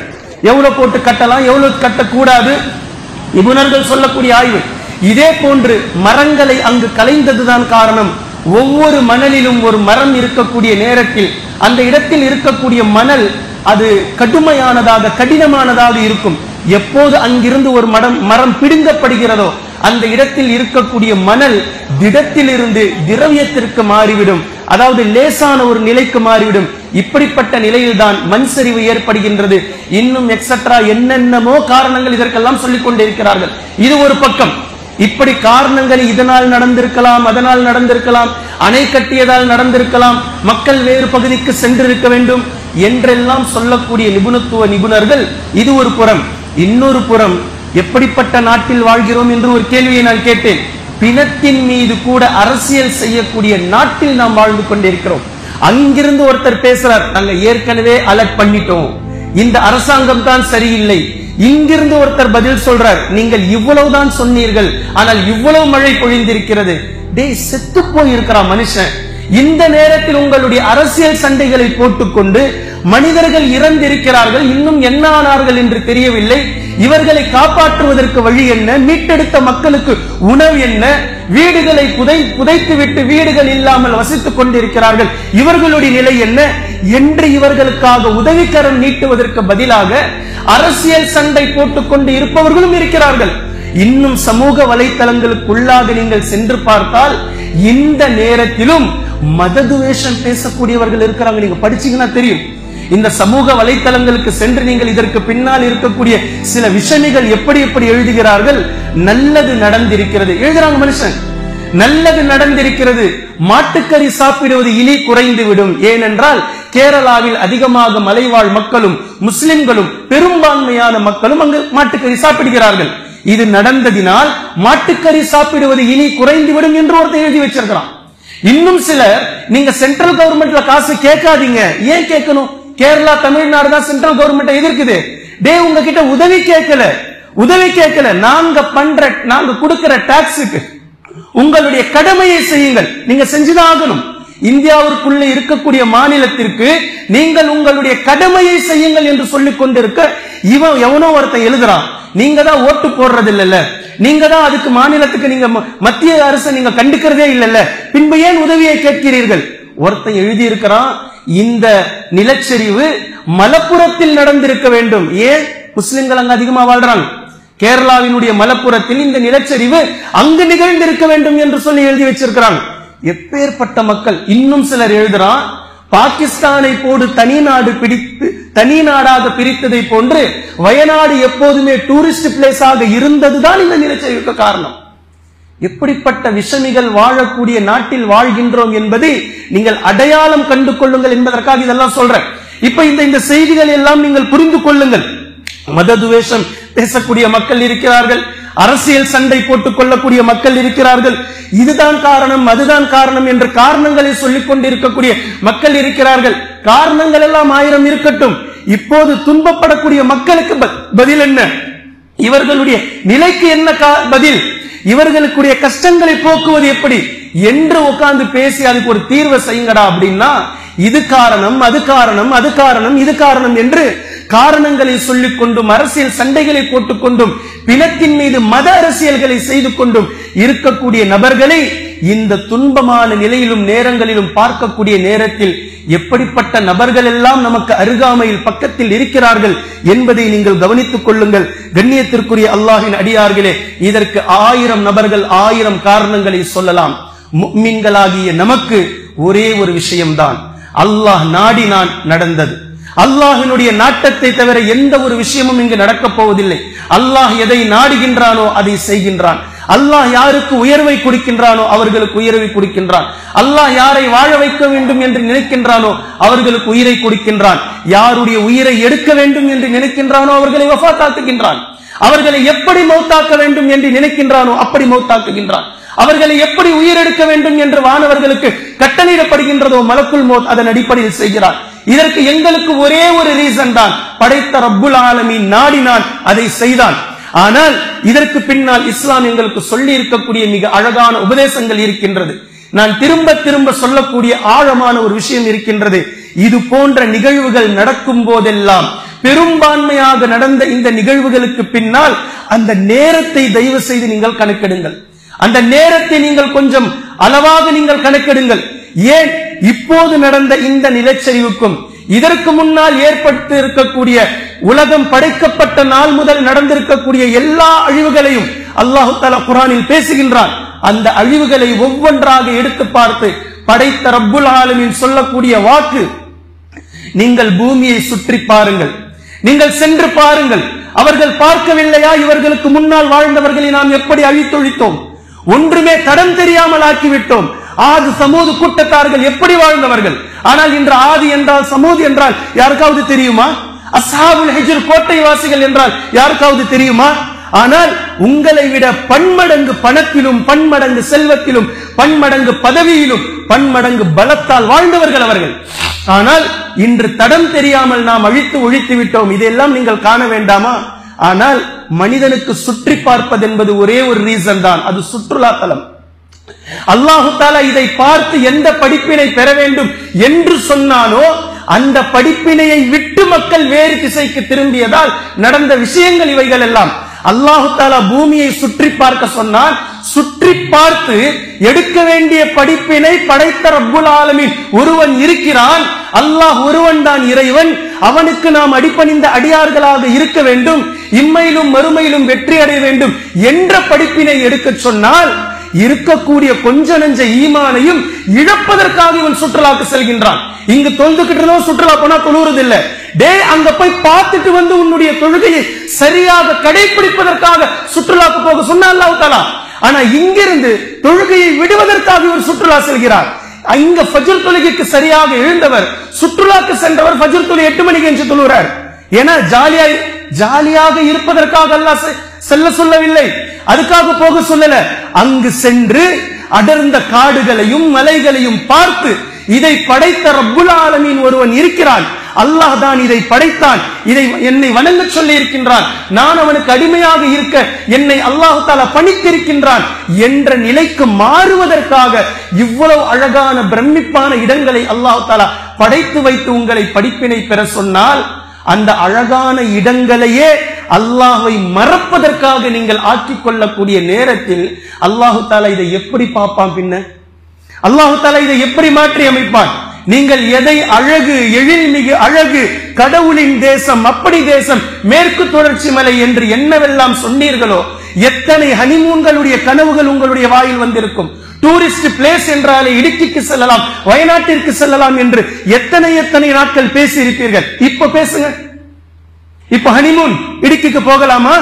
எவ்வளவு போட்டு கட்டலாம், எவ்வளவு கட்டக்கூடாது, நிபுணர்கள் சொல்லக்கூடிய ஆய்வு. இதே போன்று மரங்களை அங்கு கலைந்ததுதான் காரணம். ஒவ்வொரு மணலிலும் ஒரு மரம் இருக்கக்கூடிய நேரத்தில் அந்த இடத்தில் இருக்கக்கூடிய மணல் அது கடினமானதாக இருக்கும். எப்போது அங்கிருந்து ஒரு மரம் பிடுங்கப்படுகிறதோ அந்த இடத்தில் இருக்கக்கூடிய மணல் திடத்திலிருந்து திரவியத்திற்கு மாறிவிடும், அதாவது லேசான ஒரு நிலைக்கு மாறிவிடும். இப்படிப்பட்ட நிலையில்தான் மண் சரிவு ஏற்படுகின்றது. இன்னும் எக்ஸெட்ரா என்னென்னமோ காரணங்கள் இதற்கெல்லாம் சொல்லிக் கொண்டிருக்கிறார்கள். இது ஒரு பக்கம். இப்படி காரணங்கள் இதனால் நடந்திருக்கலாம், அதனால் நடந்திருக்கலாம், அணை கட்டியதால் நடந்திருக்கலாம், மக்கள் வேறு பகுதிக்கு சென்றிருக்க வேண்டும் என்றெல்லாம் சொல்லக்கூடிய நிபுணர்கள் இது ஒரு புறம். இன்னொரு புறம், எப்படிப்பட்ட நாட்டில் வாழ்கிறோம் என்று ஒரு கேள்வியை நான் கேட்டேன். பிணத்தின் மீது கூட அரசியல் செய்யக்கூடிய நாட்டில் நாம் வாழ்ந்து கொண்டிருக்கிறோம். அங்கிருந்து ஒருத்தர் பேசுறார், நாங்க ஏற்கனவே அலர்ட் பண்ணிட்டோம், இந்த அரசாங்கம் தான் சரியில்லை. இங்கிருந்து ஒருத்தர் பதில் சொல்றார், நீங்கள் இவ்வளவுதான் சொன்னீர்கள், ஆனால் இவ்வளவு மழை பொழிந்திருக்கிறது. டேய், செத்து போயிருக்கிறா மனுஷன். இந்த நேரத்தில் உங்களுடைய அரசியல் சண்டைகளை போட்டுக்கொண்டு மனிதர்கள் இறந்திருக்கிறார்கள், இன்னும் என்ன ஆனார்கள் என்று தெரியவில்லை. இவர்களை காப்பாற்றுவதற்கு வழி என்ன? மீட்டெடுத்த மக்களுக்கு உணவு என்ன? வீடுகளை புதைத்துவிட்டு வீடுகள் இல்லாமல் வசித்துக் கொண்டிருக்கிறார்கள், இவர்களுடைய நிலை என்ன என்று இவர்களுக்காக உதவிக்கரம் நீட்டுவதற்கு பதிலாக அரசியல் சண்டை போட்டுக்கொண்டு இருப்பவர்களும் இருக்கிறார்கள். இன்னும் சமூக வலைத்தளங்களுக்குள்ளாக நீங்கள் சென்று பார்த்தால் இந்த நேரத்திலும் மததுவேஷம் பேசக்கூடியவர்கள் இருக்கிறாங்க. நீங்க படிச்சீங்கன்னா தெரியும். இந்த சமூக வலைத்தளங்களுக்கு சென்று நீங்கள் இதற்கு பின்னால் இருக்கக்கூடிய சில விஷமிகள் எப்படி எழுதுகிறார்கள். நல்லது நடந்திருக்கிறது எழுதுறாங்க மனுஷன். நல்லது நடந்திருக்கிறது, மாட்டுக்கறி சாப்பிடுவது இனி குறைந்து விடும். ஏனென்றால் கேரளாவில் அதிகமாக மலைவாழ் மக்களும் முஸ்லிம்களும் பெரும்பான்மையான மக்களும் அங்கு மாட்டுக்கறி சாப்பிடுகிறார்கள். இது நடந்ததினால் மாட்டுக்கறி சாப்பிடுவது இனி குறைந்து விடும் என்று ஒருத்தர் எழுதி வச்சிருக்கிறான். இன்னும் சிலர், நீங்க சென்ட்ரல் கவர்மெண்ட்ல காசு கேட்காதீங்க. ஏன் கேட்கணும்? கேரளா தமிழ்நாடு தான் சென்ட்ரல் கவர்மெண்ட் எதிர்க்குது. டே, உங்ககிட்ட உதவி கேட்கல, நாங்க கொடுக்கிற டாக்ஸுக்கு உங்களுடைய கடமையை செய்யுங்கள். நீங்க செஞ்சுதான் ஆகணும். இந்தியாவிற்குள்ள இருக்கக்கூடிய மாநிலத்திற்கு நீங்கள் உங்களுடைய கடமையை செய்யுங்கள் என்று சொல்லிக் கொண்டிருக்க எவனோ ஒருத்தன் எழுதுறான், நீங்க தான் ஓட்டு போடுறது இல்ல, நீங்க தான் அதுக்கு மாநிலத்துக்கு நீங்க மத்திய அரசு நீங்க கண்டுக்கிறதே இல்ல, பின்பு ஏன் உதவியை கேட்கிறீர்கள்? ஒருத்தன் எழுதி இருக்கிறான், இந்த நிலச்சரிவு மலப்புரத்தில் நடந்திருக்க வேண்டும். ஏன்? முஸ்லிம்கள் அங்க அதிகமா வாழ்றாங்க. கேரளாவினுடைய மலப்புரத்தில் இந்த நிலச்சரிவு அங்கு நிகழ்ந்திருக்க வேண்டும் என்று சொல்லி எழுதி வச்சிருக்கிறாங்க. எப்பேற்பட்ட மக்கள். இன்னும் சிலர் எழுதுறான், பாகிஸ்தானை போடு தனி நாடாக பிரித்ததை போன்று வயநாடு எப்போதுமே டூரிஸ்ட் பிளேஸாக இருந்ததுதான் இந்த நிலச்சரிவுக்கு காரணம். எப்படிப்பட்ட விஷமிகள் வாழக்கூடிய நாட்டில் வாழ்கின்றோம் என்பதை நீங்கள் அடையாளம் கண்டு கொள்ளுங்கள் என்பதற்காக இதெல்லாம் சொல்றேன். இப்ப இந்த செய்திகள் எல்லாம் நீங்கள் புரிந்து கொள்ளுங்கள். மததுவேஷம் பேசக்கூடிய மக்கள் இருக்கிறார்கள், அரசியல் சண்டை போட்டுக் கொள்ளக்கூடிய மக்கள் இருக்கிறார்கள். இதுதான் காரணம், அதுதான் காரணம் என்று காரணங்களை சொல்லிக் கொண்டிருக்கக்கூடிய மக்கள் இருக்கிறார்கள். காரணங்கள் எல்லாம் 1000 இருக்கட்டும். இப்போது துன்பப்படக்கூடிய மக்களுக்கு பதில் என்ன? இவர்களுடைய நிலைக்கு என்ன பதில்? இவர்களுடைய கஷ்டங்களை போக்குவது எப்படி என்று உட்கார்ந்து பேசி அதுக்கு ஒரு தீர்வை செய்யுங்கடா அப்படின்னா, இது காரணம், அது காரணம், அது காரணம், இது காரணம் என்று காரணங்களை சொல்லிக் கொண்டும் அரசியல் சண்டைகளை போட்டுக்கொண்டும் பிணத்தின் மீது மத அரசியல்களை செய்து கொண்டும் இருக்கக்கூடிய நபர்களை இந்த துன்பமான நிலையிலும் நேரங்களிலும் பார்க்கக்கூடிய நேரத்தில் எப்படிப்பட்ட நபர்கள் எல்லாம் நமக்கு அருகாமையில் பக்கத்தில் இருக்கிறார்கள் என்பதை நீங்கள் கவனித்துக் கொள்ளுங்கள். கண்ணியத்திற்குரிய அல்லாஹ்வின் அடியார்களே, இதற்கு 1000 நபர்கள் 1000 காரணங்களை சொல்லலாம். முஃமின்களாகிய நமக்கு ஒரே ஒரு விஷயம்தான், அல்லாஹ் நாடினான் நடந்தது. அல்லாஹ்வினுடைய நாட்டத்தை தவிர எந்த ஒரு விஷயமும் இங்கு நடக்கப் போவதில்லை. அல்லாஹ் எதை நாடுகின்றானோ அதை செய்கின்றான். அல்லாஹ் யாருக்கு உயர்வை கொடுக்கின்றானோ அவர்களுக்கு உயர்வை கொடுக்கின்றான். அல்லாஹ் யாரை வாழ வைக்க வேண்டும் என்று நினைக்கின்றானோ அவர்களுக்கு உயிரை கொடுக்கின்றான். யாருடைய உயிரை எடுக்க வேண்டும் என்று நினைக்கின்றானோ அவர்களை வஃபாத்தாக்குகின்றான். அவர்களை எப்படி மௌத்தாக்க வேண்டும் என்று நினைக்கின்றானோ அப்படி மௌத்தாக்குகின்றான். அவர்களை எப்படி உயிரெடுக்க வேண்டும் என்று வானவர்களுக்கு கட்டளையிடப்படுகின்றதோ மலக்குல் மௌத் அதன் அடிப்படையில் செய்கிறான். இதற்கு எங்களுக்கு ஒரே ஒரு ரீசன் தான், படைத்த ரப்புல் ஆலமீன் நாடினான், அதை செய்தான். ஆனால் இதற்கு பின்னால் இஸ்லாம் எங்களுக்கு சொல்லி இருக்கக்கூடிய மிக அழகான உபதேசங்கள் இருக்கின்றது. நான் திரும்ப திரும்ப சொல்லக்கூடிய ஆழமான ஒரு விஷயம் இருக்கின்றது. இது போன்ற நிகழ்வுகள் நடக்கும் போதெல்லாம், பெரும்பான்மையாக நடந்த இந்த நிகழ்வுகளுக்கு பின்னால் அந்த நேரத்தை தயவு செய்து நீங்கள் கணக்கெடுங்கள். அந்த நேரத்தை நீங்கள் கொஞ்சம் அளவாக நீங்கள் கணக்கெடுங்கள். ஏன் இப்போது நடந்த இந்த நிலச்சரிவுக்கும் இதற்கு முன்னால் ஏற்பட்டு இருக்கக்கூடிய உலகம் படைக்கப்பட்ட நாள் முதல் நடந்திருக்கக்கூடிய எல்லா அழிவுகளையும் அல்லாஹ் தஆலா குர்ஆனில் பேசுகின்றான். அந்த அழிவுகளை ஒவ்வொன்றாக எடுத்து பார்த்து படைத்த ரப்புல் ஆலமீன் சொல்லக்கூடிய வாக்கு, நீங்கள் பூமியை சுற்றி பாருங்கள், நீங்கள் சென்று பாருங்கள். அவர்கள் பார்க்கவில்லையா இவர்களுக்கு முன்னால் வாழ்ந்தவர்களை நாம் எப்படி அழித்தொழித்தோம்? ஒன்றுமே தடம் தெரியாமல் ஆக்கிவிட்டோம். ஆது சமூது கூட்டத்தார்கள் எப்படி வாழ்ந்தவர்கள்? ஆனால் இன்று ஆதி என்றால் சமூது என்றால் யாருக்காவது தெரியுமா? அஸ்ஹாபுல் ஹிஜ்ர் கோட்டைவாசிகள் என்றால் யாருக்காவது தெரியுமா? ஆனால் உங்களை விட பன்மடங்கு பணத்திலும், பன்மடங்கு செல்வத்திலும், பன்மடங்கு பதவியிலும், பன்மடங்கு பலத்தால் வாழ்ந்தவர்கள் அவர்கள். ஆனால் இன்று தடம் தெரியாமல் நாம் அழித்து ஒழித்து விட்டோம். இதெல்லாம் நீங்கள் காண வேண்டாமா? ஆனால் மனிதனுக்கு சுற்றி பார்ப்பது என்பது ஒரே ஒரு ரீசன் தான், அது சுற்றுலா தலம். அல்லாஹு தஆலா இதை பார்த்து எந்த படிப்பினை பெற வேண்டும் என்று சொன்னானோ அந்த படிப்பினையை விட்டு மக்கள் வேறு திசைக்கு திரும்பியதால் நடந்த விஷயங்கள் இவைகள் எல்லாம். அல்லாஹு தஆலா பூமியை சுற்றி பார்க்க சொன்னான். சுற்றி பார்த்து எடுக்க வேண்டிய படிப்பினை படைத்த ரப்புல் ஆலமீன் ஒருவன் இருக்கிறான். அல்லாஹ் ஒருவன் தான் இறைவன். அவனுக்கு நாம் அடிபணிந்த அடியார்களாக இருக்க வேண்டும், இம்மையிலும் மறுமையிலும் வெற்றி அடைய வேண்டும் என்ற படிப்பினை எடுக்க சொன்னால் இருக்கக்கூடிய கொஞ்ச நெஞ்ச ஈமானையும் இழப்பதற்காக இவன் சுற்றுலாக்கு செல்கின்றான். இங்கு தொழுதுகிட்டு சுற்றுலா போனா தொழுவது இல்ல. டே அங்க போய் பார்த்துட்டு வந்து உன்னுடைய தொழுகையை சரியாக கடைபிடிப்பதற்காக சுற்றுலாக்கு போக சொன்ன அல்லாஹ் தஆலா. ஆனா இங்கிருந்து தொழுகையை விடுவதற்காக இவர் சுற்றுலா செல்கிறார். இங்க ஃபஜ்ர் தொழுகைக்கு சரியாக எழுந்தவர் சுற்றுலாக்கு சென்றவர் ஃபஜ்ர் தொழுகை 8 மணிக்கு என்று தொழுகிறார். ஏன்னா ஜாலியாக இருப்பதற்காக அல்லாஹ் செல்ல சொல்லவில்லை, அதுக்காக போக சொல்லல. அங்கு சென்று அடர்ந்த காடுகளையும் மலைகளையும் பார்த்து இதை படைத்த ரப்புல் ஆலமீன் ஒருவன் இருக்கிறான், அல்லாஹ் தான் இதை படைத்தான், இதை என்னை வணங்க சொல்லி இருக்கின்றான், நான் அவனுக்கு அடிமையாக இருக்க என்னை அல்லாஹ் தஆலா பணித்திருக்கின்றான் என்ற நிலைக்கு மாறுவதற்காக இவ்வளவு அழகான பிரமிப்பான இடங்களை அல்லாஹ் தஆலா படைத்து வைத்து உங்களை படிப்பினை பெற சொன்னால், அந்த அழகான இடங்களையே அல்லாஹ்வை மறப்பதற்காக நீங்கள் ஆக்கிக் கொள்ளக்கூடிய நேரத்தில் அல்லாஹு தஆலா இதை எப்படி பார்ப்பான்? பின்ன அல்லாஹு தஆலா இதை எப்படி மாற்றி அமைப்பான்? நீங்கள் எதை அழகு, எழில்மிகு அழகு, கடவுளின் தேசம், அப்படி தேசம், மேற்கு தொடர்ச்சி மலை என்று என்னவெல்லாம் சொன்னீர்களோ, எத்தனை ஹனிமூன்களுடைய கனவுகள் உங்களுடைய வாயில் வந்திருக்கும். டூரிஸ்ட் பிளேஸ் என்றாலே இடுக்கிக்கு செல்லலாம், வயநாட்டிற்கு செல்லலாம் என்று எத்தனை எத்தனை நாட்கள் பேசி இருப்பீர்கள். இப்ப பேசுங்க, இப்ப ஹனிமூன் இடுக்கிக்கு போகலாமா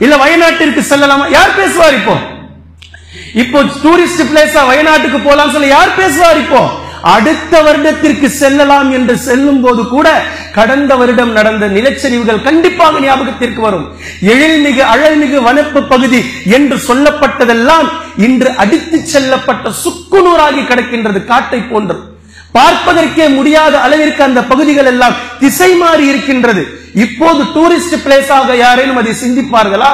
இல்ல வயநாட்டிற்கு செல்லலாமா? யார் பேசுவார்? இப்போ டூரிஸ்ட் பிளேஸா வயநாட்டுக்கு போலாம் சொல்ல யார் பேசுவார்? இப்போ அடுத்த வருடத்திற்கு செல்லலாம் என்று செல்லும் போது கூட கடந்த வருடம் நடந்த நிலச்சரிவுகள் கண்டிப்பாக ஞாபகத்திற்கு வரும். எழில்மிகு அழல்மிகு வனப்பு பகுதி என்று சொல்லப்பட்டதெல்லாம் இன்று அடித்து செல்லப்பட்ட சுக்குநூறாகி கிடக்கின்றது. காட்டை போன்று பார்ப்பதற்கே முடியாத அளவிற்கு அந்த பகுதிகள் எல்லாம் திசை மாறி இருக்கின்றது. இப்போது டூரிஸ்ட் பிளேஸாக யாரேனும் அதை சிந்திப்பார்களா?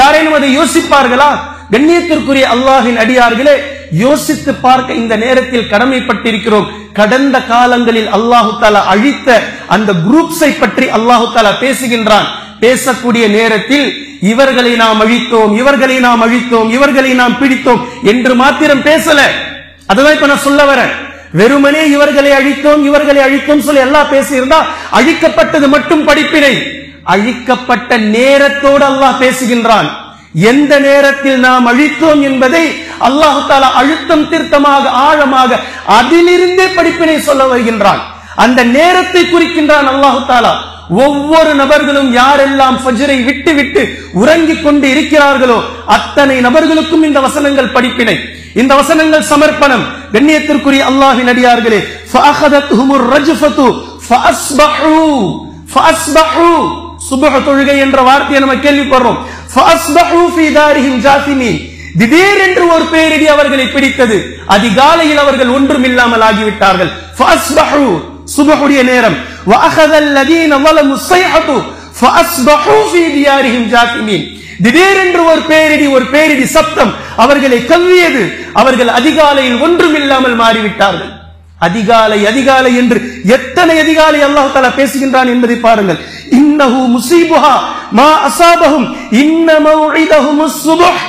யாரேனும் அதை யோசிப்பார்களா? கண்ணியத்திற்குரிய அல்லாஹ்வின் அடியார்களே, யோசித்து பார்க்க இந்த நேரத்தில் கடமைப்பட்டிருக்கிறோம். கடந்த காலங்களில் அல்லாஹு தஆலா அழித்த அந்த குரூப்ஸை பற்றி அல்லாஹு தஆலா பேசுகின்றான். பேசக்கூடிய நேரத்தில் இவர்களை நாம் அழித்தோம், இவர்களை நாம் அழித்தோம், இவர்களை நாம் பிடித்தோம் என்று மாத்திரம் பேசல. அதுதான் இப்ப நான் சொல்ல வரேன். வெறுமனே இவர்களை அழித்தோம், இவர்களை அழித்தோம் சொல்லி எல்லாம் பேசியிருந்தா அழிக்கப்பட்டது மட்டும் படிப்பினை. அழிக்கப்பட்ட நேரத்தோடு அல்லாஹ் பேசுகின்றான். எந்த நேரத்தில் நாம் அழித்தோம் என்பதை அல்லாஹு தஆலா அழுத்தம் திருத்தமாக ஆழமாக அதிலிருந்தே படிப்பினை சொல்ல வருகின்றான். அந்த நேரத்தை குறிக்கின்றான் அல்லாஹு தஆலா. ஒவ்வொரு நபர்களும் யாரெல்லாம் ஃபஜ்ரை விட்டு விட்டு உறங்கிக் கொண்டு இருக்கிறார்களோ அத்தனை நபர்களுக்கும் இந்த வசனங்கள் படிப்பினை, இந்த வசனங்கள் சமர்ப்பணம். கண்ணியத்திற்குரிய அல்லாஹ்வின் அடியார்களே, ஃபஅഖதத்ஹுமுர் ரஜ்ஃபது ஃபஅஸ்பஹு சுபஹ் தொழுகை என்ற வார்த்தையை நம்ம கேள்விப்படுறோம். ஃபஅஸ்பஹு ஃபீ தாரிஹிம் ஜாசிமீன், திடீரென்று ஒரு பேரிடி அவர்களை பிடித்தது. அதிகாலையில் அவர்கள் ஒன்றுமில்லாமல் ஆகிவிட்டார்கள். ஃபஅஸ்பஹு சுபஹுடைய நேரம். வஅഖதல்லதீன ظلموا الصيحة فأصبحوا في ديارهم جاثمين, திடீரென்று ஒரு பேரிடி சப்தம் அவர்களை கவ்வியது. அவர்கள் அதிகாலையில் ஒன்றுமில்லாமல் மாறிவிட்டார்கள். அதிகாலை என்று எத்தனை அதிகாலை அல்லாஹ் தஆலா பேசுகின்றான் என்பதை பாருங்கள். இன்னஹு முஸீபுஹா மா அஸாபஹும் இன்ன மவ்இதஹுமுஸ் சுப்ஹ்,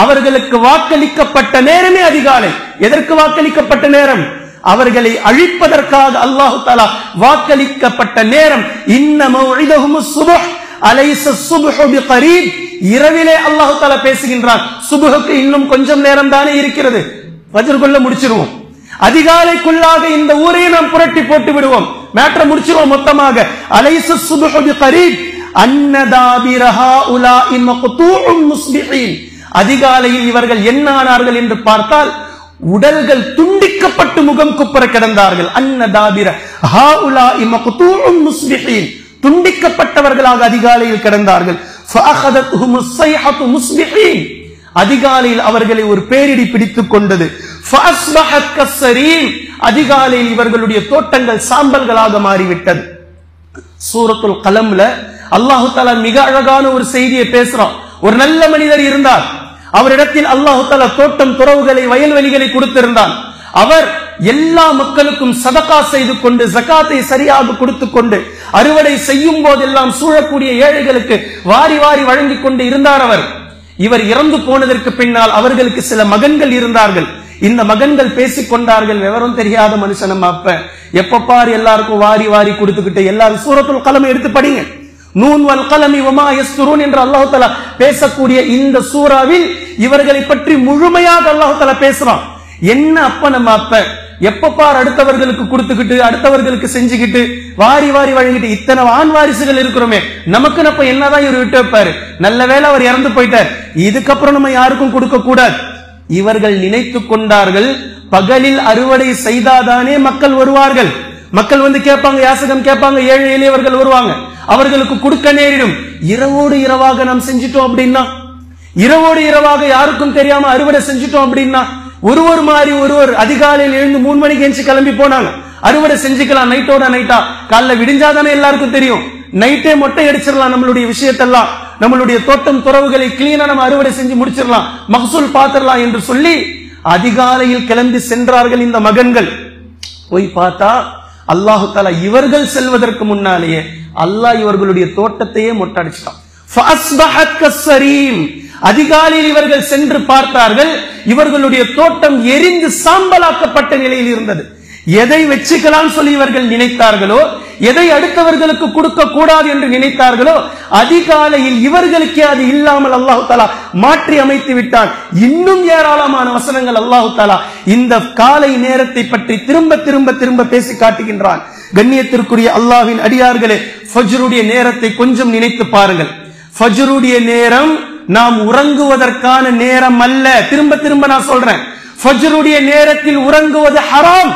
அவர்களுக்கு வாக்களிக்கப்பட்ட நேரமே அதிகாலை. எதற்கு வாக்களிக்கப்பட்ட நேரம்? அவர்களை அழிப்பதற்காக அல்லாஹ் தஆலா வாக்களிக்கப்பட்ட நேரம். இன்ன மவ்இதஹுமுஸ் சுப்ஹ் அலைஸ சுப்ஹு பிகரீப், இரவிலே அல்லாஹ் தஆலா பேசுகின்றான். சுபஹுக்கு இன்னும் கொஞ்சம் நேரம் தானே இருக்கிறது, ஃபஜ்ருக்குள்ள முடிச்சிருவோம். அதிகாலைக்குள்ளாக இந்த ஊரையை நாம் புரட்டி போட்டு விடுவோம், மேட்டரை முடிச்சிருவோம் மொத்தமாக. அலைஸ சுப்ஹு பிகரீப் அன்னதாபிர ஹாஉலாஇ மக்தூஉம் முஸ்பிஹீன், அதிகாலையில் இவர்கள் என்ன ஆனார்கள் என்று பார்த்தால் உடல்கள் துண்டிக்கப்பட்டு முகம் குப்புற கிடந்தார்கள். அன்னதாபிர ஹாஉலாஇ மக்தூஉம் முஸ்பிஹீன், துண்டிக்கப்பட்டவர்களாக அதிகாலையில் கிடந்தார்கள். ஃபஅഖதத்ஹுமுஸ் ஸைஹத்து முஸ்பிஹீன், அதிகாலையில் அவர்களை ஒரு பேரிடி பிடித்துக் கொண்டது. ஃபஅஸ்பஹத் கஸ்ஸரீம், அதிகாலையில் இவர்களுடைய தோட்டங்கள் சாம்பல்களாக மாறிவிட்டது. சூரத்துல் கலம்ல அல்லாஹு தஆலா மிக அழகான ஒரு செய்தியை பேசுறான். ஒரு நல்ல மனிதர் இருந்தார். அவரிடத்தில் அல்லாஹு தஆலா தோட்டம் துறவுகளை வயல்வெளிகளை கொடுத்திருந்தான். அவர் எல்லா மக்களுக்கும் சதகா செய்து கொண்டு ஜகாத்தை சரியாக கொடுத்து கொண்டு அறுவடை செய்யும் போதெல்லாம் சூழக்கூடிய ஏழைகளுக்கு வாரி வாரி வழங்கிக் கொண்டு இருந்தார். இவர் இறந்து போனதற்கு பின்னால் அவர்களுக்கு சில மகன்கள் இருந்தார்கள். இந்த மகன்கள் பேசிக் கொண்டார்கள், விவரம் தெரியாத மனுஷன் நம்ம அப்ப எப்ப பாரு எல்லாருக்கும் வாரி வாரி கொடுத்துக்கிட்டு. எல்லாரும் சூரத்துல் கலம் எடுத்து படிங்க. நூன் வல் கலமி வமா யஸ்துரூன் என்று அல்லாஹ் தஆலா பேசக்கூடிய இந்த சூறாவில் இவர்களை பற்றி முழுமையாக அல்லாஹ் தஆலா பேசுறான். என்ன அப்ப நம்ம அப்ப எப்ப பார் அடுத்தவர்களுக்கு கொடுத்துக்கிட்டு அடுத்தவர்களுக்கு செஞ்சுக்கிட்டு வாரி வாரி வழங்கிட்டு இத்தனை ஆண் வாரிசுகள் இருக்கிறோமே, நமக்கு அப்ப என்னதான் இவர் விட்டு வைப்பாரு. நல்ல வேளை அவர் இறந்து போயிட்டார், இதுக்கப்புறம் நம்ம யாருக்கும் கொடுக்க கூடாது. இவர்கள் நினைத்து கொண்டார்கள் பகலில் அறுவடை செய்தாதானே மக்கள் வருவார்கள். மக்கள் வந்து கேட்பாங்க, யாசகம் கேட்பாங்க, ஏழை எளியவர்கள் வருவாங்க, அவர்களுக்கு கொடுக்க நேரிடும். இரவோடு இரவாக நாம் செஞ்சிட்டோம் அப்படின்னா, இரவோடு இரவாக யாருக்கும் தெரியாம அறுவடை செஞ்சிட்டோம் அப்படின்னா, ஒருவர் மாறி ஒருவர் அதிகாலையில் எழுந்து 3 மணிக்கு எஞ்சி கிளம்பி போனாங்க. அறுவடை செஞ்சுக்கலாம் நைட்டோட நைட்டா, காலைல விடிஞ்சாதானே எல்லாருக்கும் தெரியும். நைட்டே மொட்டை அடிச்சிடலாம் நம்மளுடைய விஷயத்தெல்லாம், நம்மளுடைய தோட்டம் துறவுகளை கிளீனா நம்ம அறுவடை செஞ்சு முடிச்சிடலாம், மகசூல் பாத்திரலாம் என்று சொல்லி அதிகாலையில் கிளம்பி சென்றார்கள் இந்த மகன்கள். போய் பார்த்தா அல்லாஹு தஆலா இவர்கள் செல்வதற்கு முன்னாலேயே அல்லாஹ் இவர்களுடைய தோட்டத்தையே மொட்டை அடிச்சிட்டான். ஃபஅஸ்பஹத் கஸ்ஸரீம், அதிகாலையில் இவர்கள் சென்று பார்த்தார்கள், இவர்களுடைய தோட்டம் எரிந்து சாம்பலாக்கப்பட்ட நிலையில் இருந்தது. எதை வச்சுக்கலாம் சொல்லி இவர்கள் நினைத்தார்களோ, எதை அடுத்தவர்களுக்கு கொடுக்க கூடாது என்று நினைத்தார்களோ, அதிகாலையில் இவர்களுக்கே அது இல்லாமல் அல்லாஹு தஆலா மாற்றி அமைத்து விட்டான். இன்னும் ஏராளமான வசனங்கள் அல்லாஹு தஆலா இந்த காலை நேரத்தை பற்றி திரும்ப திரும்ப திரும்ப பேசி காட்டுகின்றான். கண்ணியத்திற்குரிய அல்லாஹ்வின் அடியார்களே, ஃபஜ்ருடைய நேரத்தை கொஞ்சம் நினைத்து பாருங்கள். ஃபஜ்ருடைய நேரம் நாம் உறங்குவதற்கான நேரம் அல்ல. திரும்ப திரும்ப நான் சொல்றேன், ஃபஜ்ருடைய நேரத்தில் உறங்குவது ஹராம்.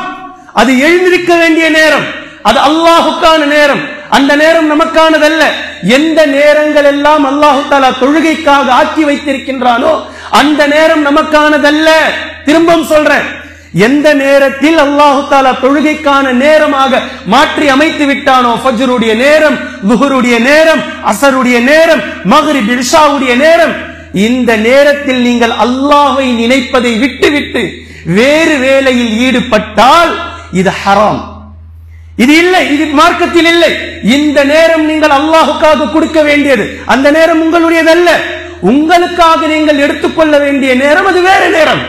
அது எழுந்திருக்க வேண்டிய நேரம், அது அல்லாஹுக்கான நேரம். அந்த நேரம் நமக்கானதல்ல. எந்த நேரங்கள் எல்லாம் அல்லாஹு தஆலா தொழுகைக்காக ஆக்கி வைத்திருக்கின்றானோ அந்த நேரம் நமக்கானதல்ல. திரும்பவும் சொல்றேன், எந்த நேரத்தில் அல்லாஹு தஆலா தொழுகைக்கான நேரமாக மாற்றி அமைத்து விட்டானோ, ஃபஜ்ருடைய நேரம், லுஹருடைய நேரம், அஸருடைய நேரம், மக்ரிப் இஷாவுடைய நேரம், இந்த நேரத்தில் நீங்கள் அல்லாஹ்வை நினைப்பதை விட்டுவிட்டு வேறு வேலையில் ஈடுபட்டால் இது ஹராம். இது இல்லை, இது மார்க்கத்தில் இல்லை. இந்த நேரம் நீங்கள் அல்லாஹுக்காக கொடுக்க வேண்டியது, அந்த நேரம் உங்களுடையதல்ல. உங்களுக்காக நீங்கள் எடுத்துக்கொள்ள வேண்டிய நேரம் அது வேற நேரம்.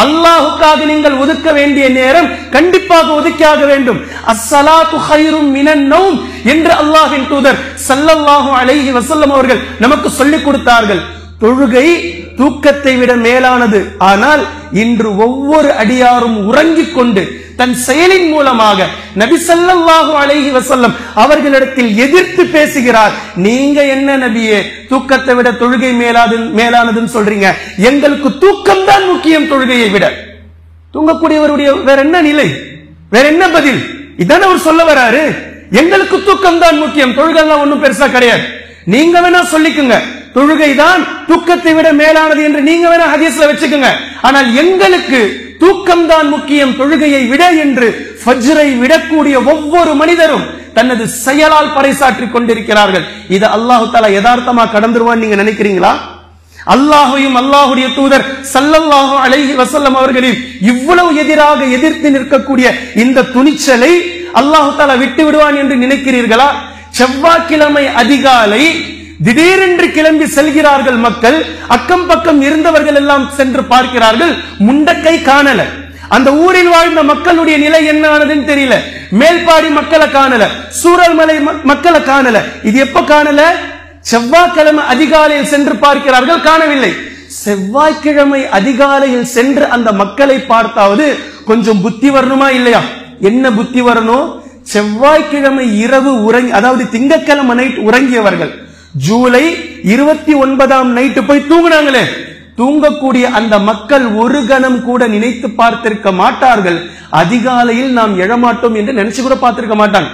அல்லாஹுக்காக நீங்கள் ஒதுக்க வேண்டிய நேரம் கண்டிப்பாக ஒதுக்கியாக வேண்டும். அஸ்ஸலாத்து கைரும் மினன் நௌம் என்று அல்லாஹ்வின் தூதர் ஸல்லல்லாஹு அலைஹி வஸல்லம் அவர்கள் நமக்கு சொல்லிக் கொடுத்தார்கள். தொழுகை தூக்கத்தை விட மேலானது. ஆனால் இன்று ஒவ்வொரு அடியாரும் உறங்கிக் கொண்டு தன் செயலின் மூலமாக நபி ஸல்லல்லாஹு அலைஹி வஸல்லம் அவர்களிடத்தில் எதிர்த்து பேசுகிறார். நீங்க என்ன நபியே தூக்கத்தை விட தொழுகை மேலானதுன்னு சொல்றீங்க? எங்களுக்கு தூக்கம் தான் முக்கியம் தொழுகையை விட. தூங்கக்கூடியவருடைய வேற என்ன நிலை, வேற என்ன பதில்? இதான அவர் சொல்ல வராரு. எங்களுக்கு தூக்கம் தான் முக்கியம், தொழுகைலாம் ஒண்ணும் பெருசா கிடையாது. நீங்க வேணா சொல்லிக்குங்க தொழுகைதான் தூக்கத்தை விட மேலானது என்று நீங்க வேணா ஹதீஸ்ல வச்சுக்கோங்க. ஆனால் எங்களுக்கு தூக்கம் தான் முக்கியம் தொழுகையை விட என்று ஃபஜ்ரை விடக்கூடிய ஒவ்வொரு மனிதரும் தனது செயலால் பறைசாற்றிக் கொண்டிருக்கிறார்கள். இது அல்லாஹு தஆலா யதார்த்தமா கடந்துருவான்னு நீங்க நினைக்கிறீங்களா? அல்லாஹ்வையும் அல்லாஹ்வுடைய தூதர் ஸல்லல்லாஹு அலைஹி வஸல்லம் அவர்களின் இவ்வளவு எதிராக எதிர்த்து நிற்கக்கூடிய இந்த துணிச்சலை அல்லாஹு தஆலா விட்டு விடுவான் என்று நினைக்கிறீர்களா? செவ்வாய்க்கிழமை அதிகாலை திடீரென்று கிளம்பி செல்கிறார்கள் மக்கள். அக்கம் பக்கம் இருந்தவர்கள் எல்லாம் சென்று பார்க்கிறார்கள், முண்டக்கை காணல. அந்த ஊரில் வாழ்ந்த மக்களுடைய நிலை என்ன ஆனதுன்னு தெரியல. மேல்பாடி மக்களை காணல, சூரல்மலை மக்களை காணல. இது எப்ப காணல? செவ்வாய்க்கிழமை அதிகாலையில் சென்று பார்க்கிறார்கள், காணவில்லை. செவ்வாய்க்கிழமை அதிகாலையில் சென்று அந்த மக்களை பார்த்தாவது கொஞ்சம் புத்தி வரணுமா இல்லையா? என்ன புத்தி வரணும்? செவ்வாய்க்கிழமை இரவு அதாவது திங்கட்கிழமை நைட் உறங்கியவர்கள் ஜூலை 29 நைட்டு போய் தூங்குனாங்களே, தூங்கக்கூடிய அந்த மக்கள் ஒரு கணம் கூட நினைத்து பார்த்திருக்க மாட்டார்கள் அதிகாலையில் நாம் எழமாட்டோம் என்று நினைச்சு கூட பார்த்திருக்க மாட்டாங்க.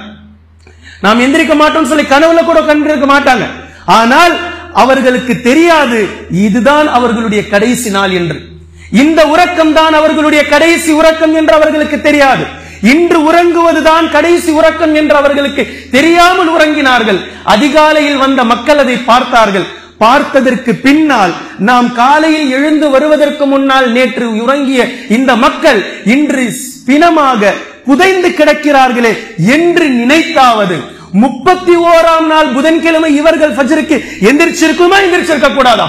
நாம் எந்திரிக்க மாட்டோம் சொல்லி கனவுல கூட கண்டிருக்க மாட்டாங்க. ஆனால் அவர்களுக்கு தெரியாது இதுதான் அவர்களுடைய கடைசி நாள் என்று. இந்த உறக்கம் தான் அவர்களுடைய கடைசி உறக்கம் என்று அவர்களுக்கு தெரியாது. இன்று உறங்குவதுதான் கடைசி உறக்கம் என்று அவர்களுக்கு தெரியாமல் உறங்கினார்கள். அதிகாலையில் வந்த மக்கள் அதை பார்த்தார்கள். பார்த்ததற்கு பின்னால் நாம் காலையில் எழுந்து வருவதற்கு முன்னால் நேற்று உறங்கிய இந்த மக்கள் இன்று பிணமாக புதைந்து கிடக்கிறார்களே என்று நினைத்தாவது 31ஆம் நாள் புதன்கிழமை இவர்கள் ஃபஜ்ருக்கு எந்திரிச்சிருக்குமா, எந்திரிச்சிருக்க கூடாதா?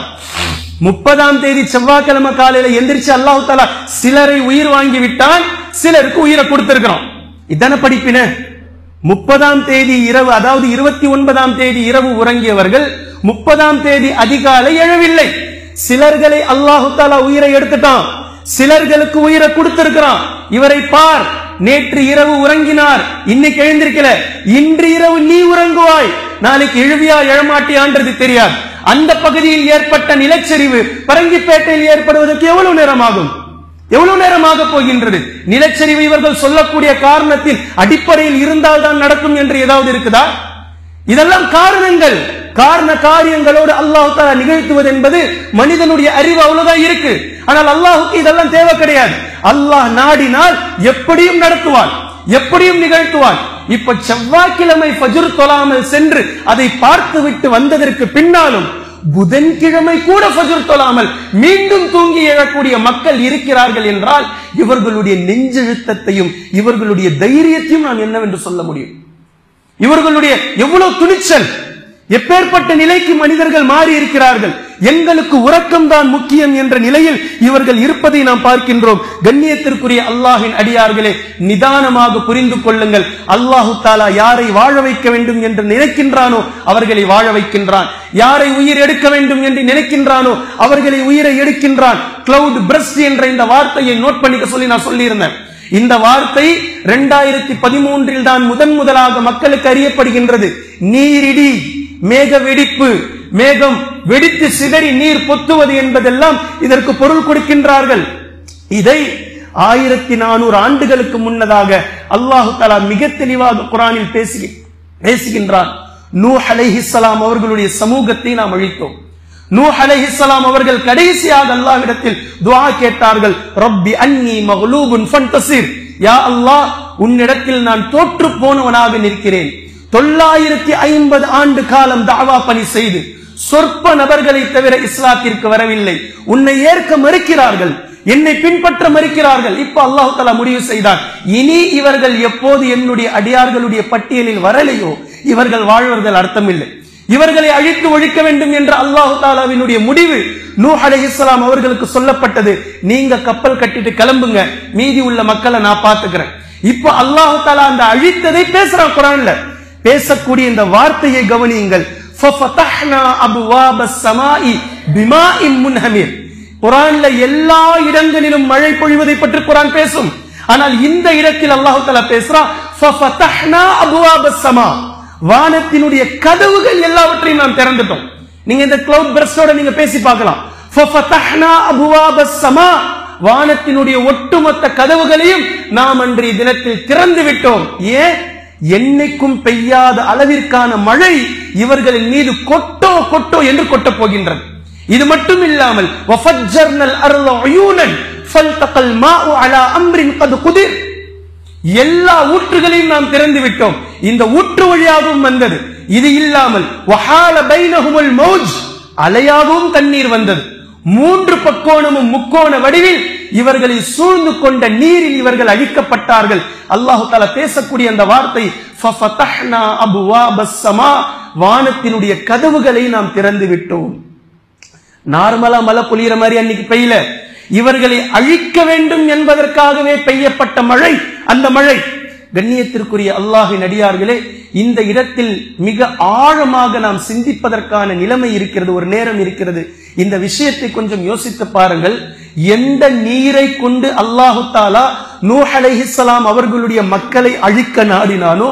30ஆம் தேதி செவ்வாய்க்கிழமை காலையில எந்திரிச்சு அல்லாஹ் தஆலா சிலரை உயிர் வாங்கி விட்டான், சிலருக்கு உயிரை கொடுத்திருக்கிறோம். இதான படிப்பின. 30ஆம் தேதி இரவு அதாவது 29ஆம் தேதி இரவு உறங்கியவர்கள் 30ஆம் தேதி அதிகாலை எழவில்லை. சிலர்களை அல்லாஹ் தஆலா உயிரை எடுத்துட்டான், சிலர்களுக்கு உயிரை கொடுத்திருக்கிறான். இவரை பார், நேற்று இரவு உறங்கினார், இன்னைக்கு எழுந்திருக்கல. இன்று இரவு நீ உறங்குவாய், நாளைக்கு எழுவியா எழமாட்டியான்றது தெரியாது. அந்த பகுதியில் ஏற்பட்ட நிலச்சரிவு பரங்கிப்பேட்டையில் ஏற்படுவதற்கு எவ்வளவு நேரமாகும்? எவ்வளவு நேரமாக போகின்றது? நிலச்சரிவு இவர்கள் சொல்லக்கூடிய காரணத்தின் அடிப்படையில் இருந்தால் தான் நடக்கும் என்று ஏதாவது இருக்குதா? இதெல்லாம் காரணங்கள். காரண காரியங்களோடு அல்லாஹ் தஆலா நிகழ்த்துவது என்பது மனிதனுடைய அறிவு அவ்வளவுதான் இருக்கு. ஆனால் அல்லாஹுக்கு இதெல்லாம் தேவை கிடையாது. அல்லாஹ் நாடினால் எப்படியும் நடத்துவான், எப்படியும் நிகழ்த்துவான். இப்ப செவ்வாய்க்கிழமை ஃபஜ்ர் தொழாமல் சென்று அதை பார்த்து விட்டு வந்ததற்கு பின்னாலும் புதன்கிழமை கூட ஃபஜ்ர் தொழாமல் மீண்டும் தூங்கி எழக்கூடிய மக்கள் இருக்கிறார்கள் என்றால் இவர்களுடைய நெஞ்செழுத்தத்தையும் இவர்களுடைய தைரியத்தையும் நாம் என்னவென்று சொல்ல முடியும்? இவர்களுடைய எவ்வளவு துணிச்சல்! எப்பேற்பட்ட நிலைக்கு மனிதர்கள் மாறி இருக்கிறார்கள். எங்களுக்கு உறக்கம் தான் முக்கியம் என்ற நிலையில் இவர்கள் இருப்பதை நாம் பார்க்கின்றோம். கண்ணியத்திற்குரிய அல்லாஹ்வின் அடியார்களே, நிதானமாக புரிந்து கொள்ளுங்கள். அல்லாஹு தஆலா யாரை வாழ வைக்க வேண்டும் என்று நினைக்கின்றானோ அவர்களை வாழ வைக்கின்றான். யாரை உயிர் எடுக்க வேண்டும் என்று நினைக்கின்றானோ அவர்களை உயிரை எடுக்கின்றான். கிளவுட் பிரஸ்ட் என்ற இந்த வார்த்தையை நோட் பண்ணிக்க சொல்லி நான் சொல்லியிருந்தேன். இந்த வார்த்தை 2013 தான் முதலாக மக்களுக்கு அறியப்படுகின்றது. நீரிடி, மேக வெடிப்பு, மேகம் வெடித்து சிதறி நீர் பொத்துவது என்பதெல்லாம் இதற்கு பொருள் கொடுக்கின்றார்கள். இதை 1400 ஆண்டுகளுக்கு முன்னதாக அல்லாஹு தஆலா மிக தெளிவாக குர்ஆனில் பேசுகின்றான். நூஹ் அலைஹிஸ்ஸலாம் அவர்களுடைய சமூகத்தை நாம் அழித்தோம். நூஹ் அலைஹிஸ்ஸலாம் அவர்கள் கடைசியாக அல்லாஹ்விடத்தில் துஆ கேட்டார்கள். ரப்பி அன்னி மக்லூபுன் ஃபன்தஸிர், யா அல்லாஹ், உன்னிடத்தில் நான் தோற்று போனவனாக நிற்கிறேன். 950 ஆண்டு காலம் தஅவா பணி செய்து சொற்ப நபர்களை தவிர இஸ்லாத்திற்கு வரவில்லை. உன்னை ஏற்க மறுக்கிறார்கள், என்னை பின்பற்ற மறுக்கிறார்கள். இப்ப அல்லாஹ் தஆலா முடிவு செய்தார், இனி இவர்கள் எப்போது என்னுடைய அடியார்களுடைய பட்டியலில் வரலையோ இவர்கள் வாழ்வதில் அர்த்தமில்லை, இவர்களை அழித்து ஒழிக்க வேண்டும் என்ற அல்லாஹ் தஆலாவினுடைய முடிவு நூஹ் அலைஹிஸ்ஸலாம் அவர்களுக்கு சொல்லப்பட்டது. நீங்க கப்பல் கட்டிட்டு கிளம்புங்க, மீதி உள்ள மக்களை நான் பாத்துக்கிறேன். இப்ப அல்லாஹ் தஆலா அந்த அழித்ததை பேசுறான். குர்ஆன்ல பேசக்கூடிய இந்த வார்த்தையை கவனியுங்கள். ஃபஃபதஹ்னா அப்வாபஸ் ஸமாஇ பிமாஇன் முன்ஹமிர். குர்ஆன்ல எல்லா இடங்களிலும் மழை பொழிவதை பற்றி குர்ஆன் பேசும். ஆனால் இந்த இடத்தில் அல்லாஹ் தஆலா பேசுறான் ஃபஃபதஹ்னா அப்வாபஸ் ஸமா, வானத்தினுடைய கதவுகள் எல்லாவற்றையும் நாம் திறந்துட்டோம். நீங்க இந்த கிளவுட் பர்ஸ்டோட நீங்க பேசி பார்க்கலாம். ஃபஃபதஹ்னா அப்வாபஸ் ஸமா, வானத்தினுடைய ஒட்டுமொத்த கதவுகளையும் நாம் அன்றைய தினத்தில் திறந்து விட்டோம். ஏன்? என்னைக்கும் பெய்யாத அளவிற்கான மழை இவர்களின் மீது கொட்டோ கொட்டோ என்று கொட்டப் போகின்றது. இது மட்டும் இல்லாமல் வஃபஜ்ஜர்னல் அர்த உயூனன் ஃபல்தகல் மாஉ அலா அம்ரின் கத் குதிர், எல்லா ஊற்றுகளையும் நாம் திறந்து விட்டோம். இந்த ஊற்று வழியாகவும் வந்தது. இது இல்லாமல் வஹால பைனஹுமுல் மௌஜ், அலையாகவும் தண்ணீர் வந்தது. 3 பக்கோணமும் முக்கோண வடிவில் இவர்களை சூழ்ந்து கொண்ட நீரில் இவர்கள் அழிக்கப்பட்டார்கள். அல்லாஹ் தஆலா பேசக்கூடிய அந்த வார்த்தை ஃபஃபதஹ்னா அப்வாபஸ் ஸமா, வானத்தினுடைய கதவுகளை நாம் திறந்து விட்டோம். நார்மலா மழை பொழியிற மாதிரி அன்னைக்கு பெய்யல, இவர்களை அழிக்க வேண்டும் என்பதற்காகவே பெய்யப்பட்ட மழை. அந்த மழை, கண்ணியத்திற்குரிய அல்லாஹ்வின் அடியார்களே, இந்த இடத்தில் மிக ஆழமாக நாம் சிந்திப்பதற்கான நிலைமை இருக்கிறது, ஒரு நேரம் இருக்கிறது. இந்த விஷயத்தை கொஞ்சம் யோசித்து பாருங்கள். எந்த நீரை கொண்டு அல்லாஹு தஆலா நூஹ் அலைஹிஸ்ஸலாம் அவர்களுடைய மக்களை அழிக்க நாடினானோ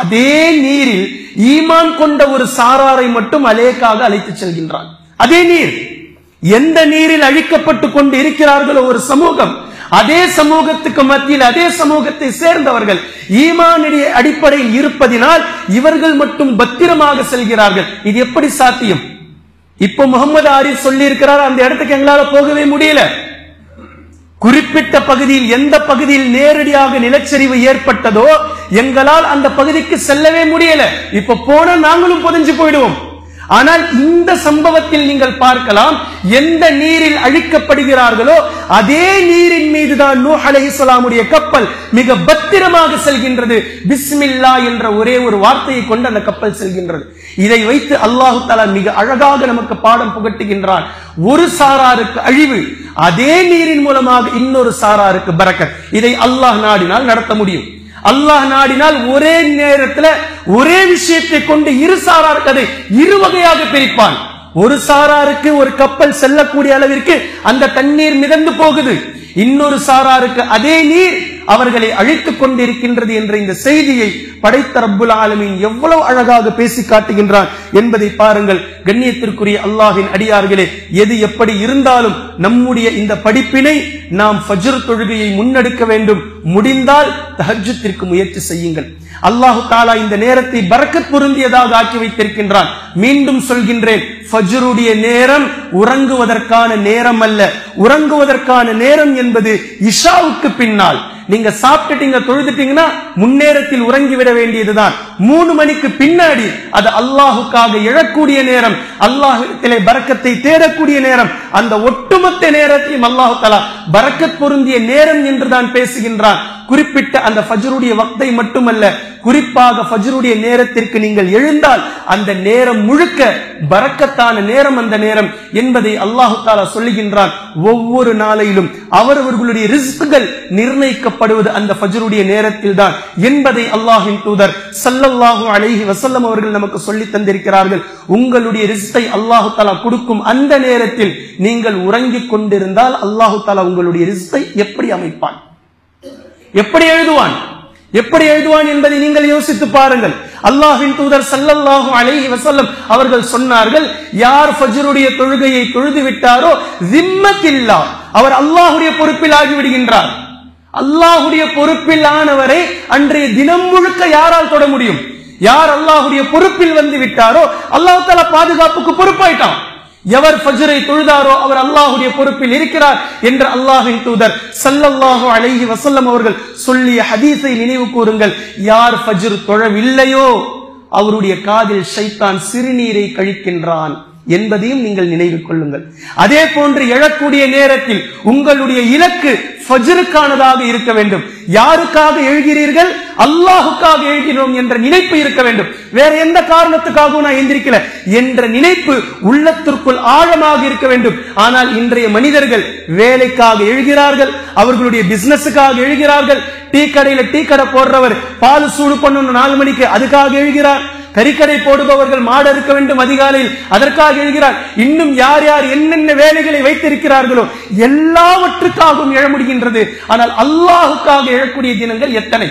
அதே நீரில் ஈமான் கொண்ட ஒரு சாராரை மட்டும் அலேக்காக அழைத்து செல்கின்றான். அதே நீர், எந்த நீரில் அழிக்கப்பட்டு கொண்டு இருக்கிறார்களோ ஒரு சமூகம், அதே சமூகத்துக்கு மத்தியில் அதே சமூகத்தை சேர்ந்தவர்கள் ஈமானுடைய அடிப்படையில் இருப்பதினால் இவர்கள் மட்டும் பத்திரமாக செல்கிறார்கள். இது எப்படி சாத்தியம்? இப்ப முகமது ஆரிஃப் சொல்லி இருக்கிறார், அந்த இடத்துக்கு எங்களால போகவே முடியல. குறிப்பிட்ட பகுதியில், எந்த பகுதியில் நேரடியாக நிலச்சரிவு ஏற்பட்டதோ எங்களால் அந்த பகுதிக்கு செல்லவே முடியல. இப்ப போனா நாங்களும் புதைஞ்சு போயிடுவோம். ஆனால் இந்த சம்பவத்தில் நீங்கள் பார்க்கலாம், எந்த நீரில் அழிக்கப்படுகிறார்களோ அதே நீரின் மீதுதான் நூஹ் அலைஹிஸ்ஸலாமுடைய கப்பல் மிக பத்திரமாக செல்கின்றது. பிஸ்மில்லா என்ற ஒரே ஒரு வார்த்தையை கொண்டு அந்த கப்பல் செல்கின்றது. இதை வைத்து அல்லாஹ் தஆலா மிக அழகாக நமக்கு பாடம் புகட்டுகின்றான். ஒரு சாராருக்கு அழிவு, அதே நீரின் மூலமாக இன்னொரு சாராருக்கு பரக்கத். இதை அல்லாஹ் நாடினால் நடத்த முடியும். அல்லாஹ் நாடினால் ஒரே நேரத்தில் ஒரே விஷயத்தை கொண்டு இரு சாராருக்கு அதை இரு வகையாக பிரிப்பான். ஒரு சாராருக்கு ஒரு கப்பல் செல்லக்கூடிய அளவிற்கு அந்த தண்ணீர் மிதந்து போகுது, இன்னொரு சாராருக்கு அதே நீர் அவர்களை அழித்துக் கொண்டிருக்கின்றது என்ற இந்த செய்தியை படைத்த ரப்புல் ஆலமீன் எவ்வளவு அழகாக பேசி காட்டுகின்றான் என்பதை பாருங்கள். கண்ணியத்திற்குரிய அல்லாஹ்வின் அடியார்களே, எது எப்படி இருந்தாலும் நம்முடைய இந்த படிப்பினை நாம் ஃபஜ்ர் தொழுகையை முன்னெடுக்க வேண்டும். முடிந்தால் தஹஜ்ஜுத்திற்கு முயற்சி செய்யுங்கள். அல்லாஹு தஆலா இந்த நேரத்தை பரக்கத் பொருந்தியதாக ஆக்கி வைத்திருக்கின்றான். மீண்டும் சொல்கின்றேன், ஃபஜ்ருடைய நேரம் உறங்குவதற்கான நேரம் அல்ல. உறங்குவதற்கான நேரம் என்பது இஷாவுக்கு பின்னால். நீங்க சாப்பிட்டுட்டீங்க, தொழுதுட்டீங்கன்னா முன்னேரத்தில் உறங்கிவிட வேண்டியதுதான். 3 மணிக்கு பின்னாடி அது அல்லாஹுக்காக எழக்கூடிய நேரம், அல்லாஹ்விடத்திலே பரக்கத்தை தேடக்கூடிய நேரம். அந்த ஒட்டுமொத்த நேரத்தையும் அல்லாஹு தஆலா பரக்கத் பொருந்திய நேரம் என்றுதான் பேசுகின்றான். குறிப்பிட்ட அந்த ஃபஜ்ருடைய வக்தை மட்டுமல்ல, குறிப்பாக ஃபஜ்ருடைய நேரத்திற்கு நீங்கள் எழுந்தால் அந்த நேரம் முழுக்க பரக்கத்தான நேரம் அந்த நேரம் என்பதை அல்லாஹு தஆலா சொல்லுகின்றான். ஒவ்வொரு நாளையிலும் அவரவர்களுடைய ரிஸ்குகள் நிர்ணயிக்கப்படுவது அந்த ஃபஜ்ருடைய நேரத்தில் தான் என்பதை அல்லாஹ்வின் தூதர் ஸல்லல்லாஹு அலைஹி வஸல்லம் அவர்கள் நமக்கு சொல்லி தந்திருக்கிறார்கள். உங்களுடைய ரிஸ்கை அல்லாஹு தஆலா கொடுக்கும் அந்த நேரத்தில் நீங்கள் உறங்கிக் கொண்டிருந்தால் அல்லாஹு தஆலா உங்களுடைய ரிஸ்கை எப்படி அமைப்பான், எப்படி எழுதுவான், எப்படி எழுதுவான் என்பதை நீங்கள் யோசித்து பாருங்கள். அல்லாஹ்வின் தூதர் ஸல்லல்லாஹு அலைஹி வஸல்லம் அவர்கள் சொன்னார்கள், யார் ஃபஜ்ருடைய தொழுகையை தொழுது விட்டாரோ ஜிம்மத்தில்லா, அவர் அல்லாஹ்வுடைய பொறுப்பில் ஆகி விடுகின்றார். அல்லாஹுடைய பொறுப்பில் ஆனவரை அன்றைய தினம் முழுக்க யாரால் தொட முடியும்? யார் அல்லாஹுடைய பொறுப்பில் வந்து விட்டாரோ அல்லாஹ் தஆலா பாதுகாப்புக்கு பொறுப்பாயிட்டான். எவர் ஃபஜ்ரை தொழுதாரோ அவர் அல்லாஹுடைய பொறுப்பில் இருக்கிறார் என்று அல்லாஹ்வின் தூதர் ஸல்லல்லாஹு அலைஹி வஸல்லம் அவர்கள் சொல்லிய ஹதீஸை நினைவு கூறுங்கள். யார் ஃபஜ்ர் தொழவில்லையோ அவருடைய காதில் ஷைத்தான் சிறுநீரை கழிக்கின்றான் என்பதையும் நீங்கள் நினைவு கொள்ளுங்கள். அதே போன்று எழக்கூடிய நேரத்தில் உங்களுடைய இலக்கு ஃபஜ்ருக்கானதாக இருக்க வேண்டும். யாருக்காக எழுகிறீர்கள்? அல்லாஹுக்காக எழுகிறோம் என்ற நினைப்பு இருக்க வேண்டும். வேற எந்த காரணத்துக்காகவும் நான் எந்திரிக்கல என்ற நினைப்பு உள்ளத்திற்குள் ஆழமாக இருக்க வேண்டும். ஆனால் இன்றைய மனிதர்கள் வேலைக்காக எழுகிறார்கள், அவர்களுடைய பிசினஸுக்காக எழுகிறார்கள். டீ கடையில டீ கடை போடுறவர் பால் சூடு பண்ணணும் 4 மணிக்கு, அதுக்காக எழுகிறார். கறிக்கடை போடுபவர்கள் மாடு இருக்க வேண்டும் அதிகாலையில், அதற்காக எழுகிறார். இன்னும் யார் யார் என்னென்ன வேலைகளை வைத்திருக்கிறார்களோ எல்லாவற்றுக்காகவும் எழ முடிகின்றது. ஆனால் அல்லாஹுக்காக எழக்கூடிய தினங்கள் எத்தனை?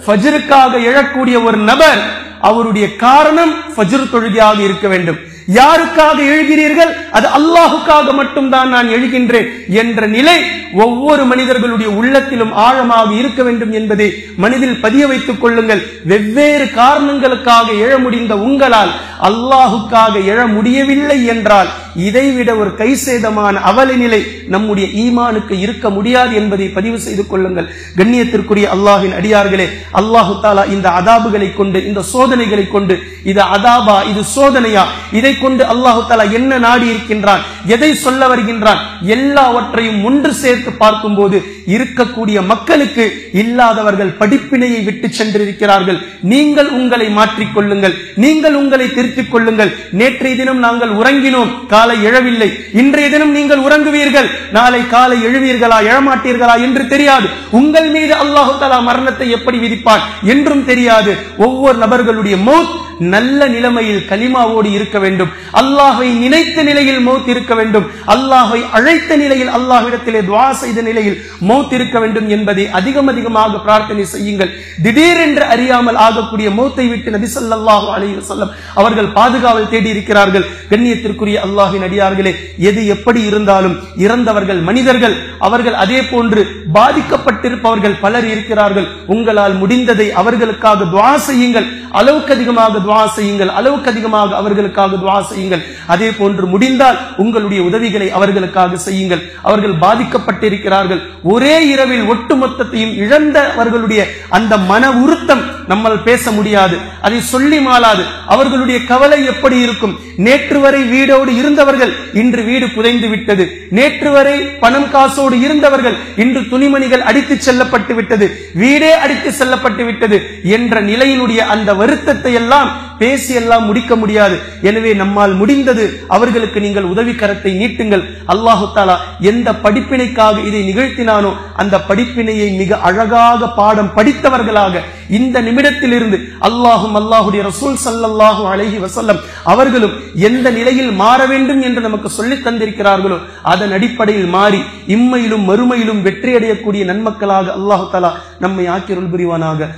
ஃபஜ்ருக்காக எழக்கூடிய ஒரு நபர் அவருடைய காரணம் ஃபஜ்ர் தொழுகையாக இருக்க வேண்டும். யாருக்காக எழுகிறீர்கள்? அது அல்லாஹுக்காக மட்டும்தான் நான் எழுகின்றேன் என்ற நிலை ஒவ்வொரு மனிதர்களுடைய உள்ளத்திலும் ஆழமாக இருக்க வேண்டும் என்பதை மனதில் பதிய வைத்துக் கொள்ளுங்கள். வெவ்வேறு காரணங்களுக்காக எழ முடிந்த உங்களால் அல்லாஹுக்காக எழ முடியவில்லை என்றால் இதைவிட ஒரு கைசேதமான அவல நிலை நம்முடைய ஈமானுக்கு இருக்க முடியாது என்பதை பதிவு செய்து கொள்ளுங்கள். கண்ணியத்திற்குரிய அல்லாஹ்வின் அடியார்களே, அல்லாஹு தஆலா இந்த அதாபுகளை கொண்டு, இந்த சோதனைகளை கொண்டு, இது அதாபா இது சோதனையா, இதை கொண்டு அல்லாஹு தஆலா என்ன நாடி இருக்கின்றான், எதை சொல்ல வருகின்றான், எல்லாவற்றையும் ஒன்று சேர்த்து பார்க்கும் போது இருக்கக்கூடிய மக்களுக்கு இல்லாதவர்கள் படிப்பினையை விட்டு சென்றிருக்கிறார்கள். நீங்கள் உங்களை மாற்றிக்கொள்ளுங்கள், நீங்கள் உங்களை திருத்திக் கொள்ளுங்கள். நேற்றைய தினம் நாங்கள் உறங்கினோம், காலை எழவில்லை. இன்றைய தினம் நீங்கள் உறங்குவீர்கள், நாளை காலை எழுவீர்களா எழமாட்டீர்களா என்று தெரியாது. உங்கள் மீது அல்லாஹு தஆலா மரணத்தை எப்படி விதிப்பான் என்றும் தெரியாது. ஒவ்வொரு நபர்களுடைய மௌத் நல்ல நிலைமையில் கலிமாவோடு இருக்க வேண்டும். அல்லாஹ்வை நினைத்த நிலையில் மௌத் இருக்க வேண்டும். அல்லாஹ்வை அழைத்த நிலையில், அல்லாஹ்விடத்திலே துஆ செய்த நிலையில் மௌத் இருக்க வேண்டும் என்பதை அதிகமாக பிரார்த்தனை செய்யுங்கள். திடீரென்று அறியாமல் ஆகக்கூடிய மௌத்தை விட்டு நபி ஸல்லல்லாஹு அலைஹி வஸல்லம் அவர்கள் பாதுகாவல் தேடி இருக்கிறார்கள். கண்ணியத்திற்குரிய அல்லாஹ்வின் அடியார்களே, எது எப்படி இருந்தாலும் இறந்தவர்கள் மனிதர்கள், அவர்கள் அதே போன்று பாதிக்கப்பட்டிருப்பவர்கள் பலர் இருக்கிறார்கள். உங்களால் முடிந்ததை அவர்களுக்காக துஆ செய்யுங்கள். அளவுக்கு அதிகமாக துஆ செய்யுங்கள், அளவுக்கு அதிகமாக அவர்களுக்காக துஆ செய்யுங்கள். அதே போன்று முடிந்தால் உங்களுடைய உதவிகளை அவர்களுக்காக செய்யுங்கள். அவர்கள் பாதிக்கப்பட்டிருக்கிறார்கள். ஒரே இரவில் ஒட்டுமொத்தத்தையும் இழந்தவர்களுடைய அந்த மன உருத்தம் நம்மால் பேச முடியாது, அதை சொல்லி மாளாது. அவர்களுடைய கவலை எப்படி இருக்கும்? நேற்று வரை வீடோடு இருந்தவர்கள் இன்று வீடு புதைந்து விட்டது. நேற்று வரை பணம் காசோடு இருந்தவர்கள் இன்று துணிமணிகள் அடித்து செல்லப்பட்டு விட்டது, வீடே அடித்து செல்லப்பட்டு விட்டது என்ற நிலையினுடைய அந்த வருத்தத்தை எல்லாம் பேசி எல்லாம் முடிக்க முடியாது. எனவே நம்மால் முடிந்தது அவர்களுக்கு நீங்கள் உதவி கரத்தை நீட்டுங்கள். அல்லாஹு தஆலா எந்த படிப்பினைக்காக இதை நிகழ்த்தினானோ அந்த படிப்பினையை மிக அழகாக பாடம் படித்தவர்களாக இந்த நிமிடத்திலிருந்து அல்லாஹும் அல்லாஹுடைய ரசூல் ஸல்லல்லாஹு அலைஹி வஸல்லம் அவர்களும் எந்த நிலையில் மாற வேண்டும் என்று நமக்கு சொல்லித் தந்திருக்கிறார்களோ அதன் அடிப்படையில் மாறி இம்மையிலும் மறுமையிலும் வெற்றி அடையக்கூடிய நன்மக்களாக அல்லாஹு தஆலா நம்மை ஆக்கி அருள் புரிவானாக.